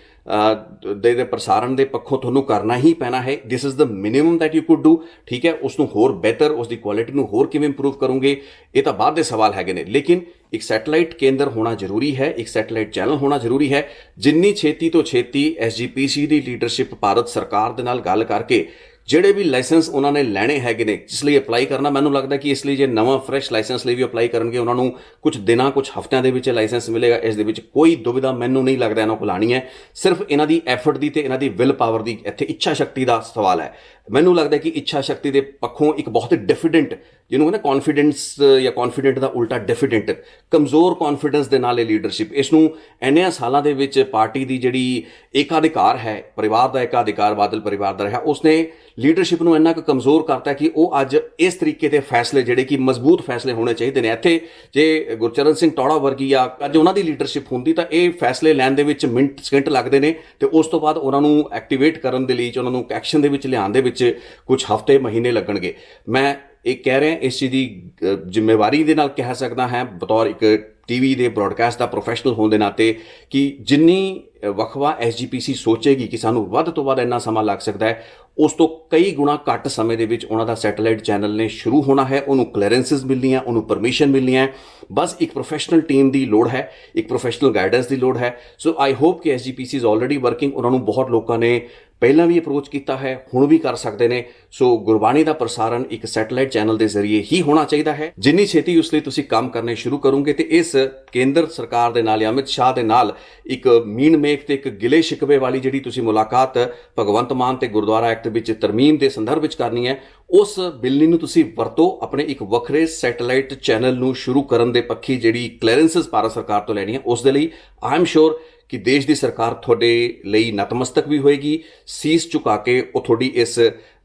ਦੇ ਪ੍ਰਸਾਰਣ ਦੇ ਪੱਖੋਂ ਤੁਹਾਨੂੰ ਕਰਨਾ ਹੀ ਪੈਣਾ ਹੈ। This is the minimum that you could do. ਠੀਕ ਹੈ, ਉਸ ਨੂੰ ਹੋਰ ਬਿਹਤਰ ਉਸ ਦੀ ਕੁਆਲਿਟੀ ਨੂੰ ਹੋਰ ਕਿਵੇਂ ਇੰਪਰੂਵ ਕਰੋਗੇ ਇਹ ਤਾਂ ਬਾਅਦ ਦੇ ਸਵਾਲ ਹੈਗੇ ਨੇ, ਲੇਕਿਨ ਇੱਕ ਸੈਟੇਲਾਈਟ ਕੇਂਦਰ ਹੋਣਾ ਜ਼ਰੂਰੀ ਹੈ, ਇੱਕ ਸੈਟੇਲਾਈਟ ਚੈਨਲ ਹੋਣਾ ਜ਼ਰੂਰੀ ਹੈ। ਜਿੰਨੀ ਛੇਤੀ ਤੋਂ ਛੇਤੀ SGPC ਦੀ ਲੀਡਰਸ਼ਿਪ ਭਾਰਤ ਸਰਕਾਰ ਦੇ ਨਾਲ ਗੱਲ ਕਰਕੇ ਜਿਹੜੇ ਵੀ ਲਾਇਸੈਂਸ ਉਹਨਾਂ ਨੇ ਲੈਣੇ ਹੈਗੇ ਨੇ ਜਿਸ ਲਈ ਅਪਲਾਈ ਕਰਨਾ, ਮੈਨੂੰ ਲੱਗਦਾ ਕਿ ਇਸ ਲਈ ਜੇ ਨਵਾਂ ਫਰੈਸ਼ ਲਾਇਸੈਂਸ ਲਈ ਵੀ ਅਪਲਾਈ ਕਰਨਗੇ ਉਹਨਾਂ ਨੂੰ ਕੁਝ ਦਿਨਾਂ ਕੁਝ ਹਫ਼ਤਿਆਂ ਦੇ ਵਿੱਚ ਲਾਇਸੈਂਸ ਮਿਲੇਗਾ। ਇਸ ਦੇ ਵਿੱਚ ਕੋਈ ਦੁਵਿਧਾ ਮੈਨੂੰ ਨਹੀਂ ਲੱਗਦਾ ਇਹਨਾਂ ਕੋਲ ਆਉਣੀ ਹੈ। ਸਿਰਫ ਇਹਨਾਂ ਦੀ ਐਫਰਟ ਦੀ ਤੇ ਇਹਨਾਂ ਦੀ ਵਿਲ ਪਾਵਰ ਦੀ ਇੱਥੇ ਇੱਛਾ ਸ਼ਕਤੀ ਦਾ ਸਵਾਲ ਹੈ। ਮੈਨੂੰ ਲੱਗਦਾ ਕਿ ਇੱਛਾ ਸ਼ਕਤੀ ਦੇ ਪੱਖੋਂ ਇੱਕ ਬਹੁਤ ਡਿਫੀਡੈਂਟ, ਜਿਹਨੂੰ ਕਹਿੰਦੇ ਕੌਨਫੀਡੈਂਸ ਜਾਂ ਕੌਨਫੀਡੈਂਟ ਦਾ ਉਲਟਾ ਡਿਫੀਡੈਂਟ, ਕਮਜ਼ੋਰ ਕੌਨਫੀਡੈਂਸ ਦੇ ਨਾਲ ਇਹ ਲੀਡਰਸ਼ਿਪ ਇਸ ਨੂੰ ਇੰਨਿਆਂ ਸਾਲਾਂ ਦੇ ਵਿੱਚ ਪਾਰਟੀ ਦੀ ਜਿਹੜੀ ਏਕਾਧਿਕਾਰ ਹੈ, ਪਰਿਵਾਰ ਦਾ ਏਕਾਧਿਕਾਰ ਬਾਦਲ ਪਰਿਵਾਰ ਦਾ ਰਿਹਾ, ਉਸਨੇ ਲੀਡਰਸ਼ਿਪ ਨੂੰ ਇੰਨਾ ਕੁ ਕਮਜ਼ੋਰ ਕਰਤਾ ਕਿ ਉਹ ਅੱਜ ਇਸ ਤਰੀਕੇ ਦੇ ਫੈਸਲੇ ਜਿਹੜੇ ਕਿ ਮਜ਼ਬੂਤ ਫੈਸਲੇ ਹੋਣੇ ਚਾਹੀਦੇ ਨੇ, ਇੱਥੇ ਜੇ ਗੁਰਚਰਨ ਸਿੰਘ ਟੌੜਾ ਵਰਗੀ ਆ ਅੱਜ ਉਹਨਾਂ ਦੀ ਲੀਡਰਸ਼ਿਪ ਹੁੰਦੀ ਤਾਂ ਇਹ ਫੈਸਲੇ ਲੈਣ ਦੇ ਵਿੱਚ ਮਿੰਟ ਸਕਿੰਟ ਲੱਗਦੇ ਨੇ ਤੇ ਉਸ ਤੋਂ ਬਾਅਦ ਉਹਨਾਂ ਨੂੰ ਐਕਟੀਵੇਟ ਕਰਨ ਦੇ ਲਈ, ਉਹਨਾਂ ਨੂੰ ਐਕਸ਼ਨ ਦੇ ਵਿੱਚ ਲਿਆਉਣ ਦੇ ਵਿੱਚ ਕੁਝ ਹਫ਼ਤੇ ਮਹੀਨੇ ਲੱਗਣਗੇ। ਮੈਂ ਇਹ ਕਹਿ ਰਿਹਾ ਇਸ ਚੀਜ਼ ਦੀ ਜ਼ਿੰਮੇਵਾਰੀ ਦੇ ਨਾਲ ਕਹਿ ਸਕਦਾ ਹਾਂ ਬਤੌਰ ਇੱਕ TV ਦੇ ਬ੍ਰੌਡਕਾਸਟ ਦਾ ਪ੍ਰੋਫੈਸ਼ਨਲ ਹੋਣ ਦੇ ਨਾਤੇ ਕਿ ਜਿੰਨੀ ਵਕਫਾ SGPC ਸੋਚੇਗੀ ਕਿ ਸਾਨੂੰ ਵੱਧ ਤੋਂ ਵੱਧ ਇੰਨਾ ਸਮਾਂ ਲੱਗ ਸਕਦਾ ਹੈ, ਉਸ ਤੋਂ ਕਈ ਗੁਣਾ ਘੱਟ ਸਮੇਂ ਦੇ ਵਿੱਚ ਉਹਨਾਂ ਦਾ ਸੈਟੇਲਾਈਟ ਚੈਨਲ ਨੇ ਸ਼ੁਰੂ ਹੋਣਾ ਹੈ। ਉਹਨੂੰ ਕਲੀਅਰੈਂਸਿਸ ਮਿਲਣੀਆਂ, ਉਹਨੂੰ ਪਰਮਿਸ਼ਨ ਮਿਲਣੀਆਂ। ਬਸ ਇੱਕ ਪ੍ਰੋਫੈਸ਼ਨਲ ਟੀਮ ਦੀ ਲੋੜ ਹੈ, ਇੱਕ ਪ੍ਰੋਫੈਸ਼ਨਲ ਗਾਈਡੈਂਸ ਦੀ ਲੋੜ ਹੈ। ਸੋ ਆਈ ਹੋਪ ਕਿ SGPC ਇਜ਼ ਆਲਰੇਡੀ ਵਰਕਿੰਗ। ਉਹਨਾਂ ਨੂੰ ਬਹੁਤ ਲੋਕਾਂ ਨੇ ਪਹਿਲਾਂ ਵੀ ਅਪਰੋਚ ਕੀਤਾ ਹੈ, ਹੁਣ ਵੀ ਕਰ ਸਕਦੇ ਨੇ। ਸੋ ਗੁਰਬਾਣੀ ਦਾ ਪ੍ਰਸਾਰਣ ਇੱਕ ਸੈਟੇਲਾਈਟ ਚੈਨਲ ਦੇ ਜ਼ਰੀਏ ਹੀ ਹੋਣਾ ਚਾਹੀਦਾ ਹੈ। ਜਿੰਨੀ ਛੇਤੀ ਉਸ ਲਈ ਤੁਸੀਂ ਕੰਮ ਕਰਨੇ ਸ਼ੁਰੂ ਕਰੋਗੇ ਤੇ ਇਸ ਕੇਂਦਰ ਸਰਕਾਰ ਦੇ ਨਾਲ, ਅਮਿਤ ਸ਼ਾਹ ਦੇ ਨਾਲ ਇੱਕ ਮੀਨ ਮੇਖ ਤੇ ਇੱਕ ਗਿਲੇ ਸ਼ਿਕਵੇ ਵਾਲੀ ਜਿਹੜੀ ਤੁਸੀਂ ਮੁਲਾਕਾਤ ਭਗਵੰਤ ਮਾਨ ਤੇ ਗੁਰਦੁਆਰਾ ਐਕਟ ਵਿੱਚ ਤਰਮੀਮ ਦੇ ਸੰਦਰਭ ਵਿੱਚ ਕਰਨੀ ਹੈ, ਉਸ ਬਿੱਲ ਨੂੰ ਤੁਸੀਂ ਵਰਤੋ ਆਪਣੇ ਇੱਕ ਵੱਖਰੇ ਸੈਟੇਲਾਈਟ ਚੈਨਲ ਨੂੰ ਸ਼ੁਰੂ ਕਰਨ ਦੇ ਪੱਖੀ ਜਿਹੜੀ ਕਲੀਅਰੈਂਸਿਸ ਭਾਰਤ ਸਰਕਾਰ ਤੋਂ ਲੈਣੀ ਹੈ ਉਸ ਦੇ ਲਈ ਆਈ ਐਮ ਸ਼ੋਰ ਕਿ ਦੇਸ਼ ਦੀ ਸਰਕਾਰ ਤੁਹਾਡੇ ਲਈ ਨਤਮਸਤਕ ਵੀ ਹੋਏਗੀ, ਸੀਸ ਝੁਕਾ ਕੇ ਉਹ ਤੁਹਾਡੀ ਇਸ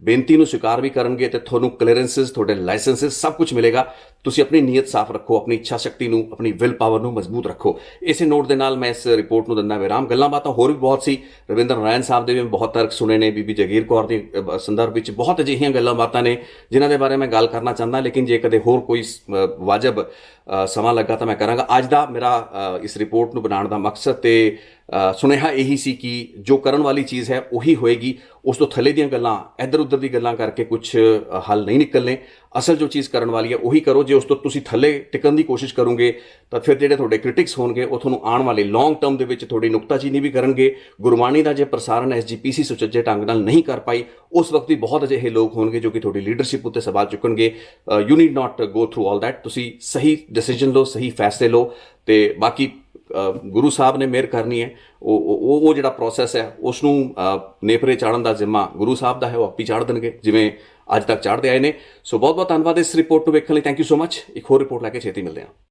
ਬੇਨਤੀ ਨੂੰ ਸਵੀਕਾਰ ਵੀ ਕਰਨਗੇ ਤੇ ਤੁਹਾਨੂੰ ਕਲੀਅਰੈਂਸਿਸ, ਤੁਹਾਡੇ ਲਾਇਸੈਂਸਿਸ ਸਭ ਕੁਝ ਮਿਲੇਗਾ। ਤੁਸੀਂ ਆਪਣੀ ਨੀਅਤ ਸਾਫ਼ ਰੱਖੋ, ਆਪਣੀ ਇੱਛਾ ਸ਼ਕਤੀ ਨੂੰ, ਆਪਣੀ ਵਿਲ ਪਾਵਰ ਨੂੰ ਮਜ਼ਬੂਤ ਰੱਖੋ। ਇਸੇ ਨੋਟ ਦੇ ਨਾਲ ਮੈਂ ਇਸ ਰਿਪੋਰਟ ਨੂੰ ਦਿੰਦਾ ਵਿਰਾਮ। ਗੱਲਾਂ ਬਾਤਾਂ ਹੋਰ ਵੀ ਬਹੁਤ ਸੀ, ਰਵਿੰਦਰ ਨਾਰਾਇਣ ਸਾਹਿਬ ਦੇ ਵੀ ਬਹੁਤ ਤਰਕ ਸੁਣੇ ਨੇ, ਬੀਬੀ ਜਗੀਰ ਕੌਰ ਦੇ ਸੰਦਰਭ ਵਿੱਚ ਬਹੁਤ ਅਜਿਹੀਆਂ ਗੱਲਾਂ ਬਾਤਾਂ ਨੇ ਜਿਨ੍ਹਾਂ ਦੇ ਬਾਰੇ ਮੈਂ ਗੱਲ ਕਰਨਾ ਚਾਹੁੰਦਾ, ਲੇਕਿਨ ਜੇ ਕਦੇ ਹੋਰ ਕੋਈ ਵਾਜਬ ਸਮਾਂ ਲੱਗਾ ਤਾਂ ਮੈਂ ਕਰਾਂਗਾ। ਅੱਜ ਦਾ ਮੇਰਾ ਇਸ ਰਿਪੋਰਟ ਨੂੰ ਬਣਾਉਣ ਦਾ ਮਕਸਦ ਤੇ ਸੁਨੇਹਾ ਇਹੀ ਸੀ ਕਿ ਜੋ ਕਰਨ ਵਾਲੀ ਚੀਜ਼ ਹੈ ਉਹੀ ਹੋਏਗੀ। ਉਸ ਤੋਂ ਥੱਲੇ ਦੀਆਂ ਗੱਲਾਂ, ਇੱਧਰ ਉੱਧਰ ਦੀ ਗੱਲਾਂ ਕਰਕੇ ਕੁਝ ਹੱਲ ਨਹੀਂ ਨਿਕਲਣੇ। ਅਸਲ ਜੋ ਚੀਜ਼ ਕਰਨ ਵਾਲੀ ਹੈ ਉਹੀ ਕਰੋ। ਜੇ ਉਸ ਤੋਂ ਤੁਸੀਂ ਥੱਲੇ ਟਿਕਣ ਦੀ ਕੋਸ਼ਿਸ਼ ਕਰੋਗੇ ਤਾਂ ਫਿਰ ਜਿਹੜੇ ਤੁਹਾਡੇ ਕ੍ਰਿਟਿਕਸ ਹੋਣਗੇ ਉਹ ਤੁਹਾਨੂੰ ਆਉਣ ਵਾਲੇ ਲੌਂਗ ਟਰਮ ਦੇ ਵਿੱਚ ਤੁਹਾਡੀ ਨੁਕਤਾਚੀਨੀ ਵੀ ਕਰਨਗੇ। ਗੁਰਬਾਣੀ ਦਾ ਜੇ ਪ੍ਰਸਾਰਣ SGPC ਸੁਚੱਜੇ ਢੰਗ ਨਾਲ ਨਹੀਂ ਕਰ ਪਾਈ, ਉਸ ਵਕਤ ਵੀ ਬਹੁਤ ਅਜਿਹੇ ਲੋਕ ਹੋਣਗੇ ਜੋ ਕਿ ਤੁਹਾਡੀ ਲੀਡਰਸ਼ਿਪ ਉੱਤੇ ਸਵਾਲ ਚੁੱਕਣਗੇ। You need not go through all that. ਤੁਸੀਂ ਸਹੀ ਡਿਸੀਜਨ ਲਓ, ਸਹੀ ਫੈਸਲੇ ਲਓ ਤੇ ਬਾਕੀ ਗੁਰੂ ਸਾਹਿਬ ਨੇ ਮਿਹਰ ਕਰਨੀ ਹੈ। ਉਹ ਜਿਹੜਾ ਪ੍ਰੋਸੈਸ ਹੈ ਉਸ ਨੂੰ ਨੇਪਰੇ ਚਾੜਨ ਦਾ ਜ਼ਿੰਮਾ ਗੁਰੂ ਸਾਹਿਬ ਦਾ ਹੈ, ਉਹ ਆਪੀ ਚਾੜ ਦੇਣਗੇ ਜਿਵੇਂ ਅੱਜ ਤੱਕ ਚਾੜਦੇ ਆਏ ਨੇ। ਸੋ ਬਹੁਤ ਬਹੁਤ ਧੰਨਵਾਦ ਇਸ ਰਿਪੋਰਟ ਨੂੰ ਵੇਖਣ ਲਈ। Thank you so much. ਇੱਕ ਹੋਰ ਰਿਪੋਰਟ ਲੈ ਕੇ ਛੇਤੀ ਮਿਲਦੇ ਹਾਂ।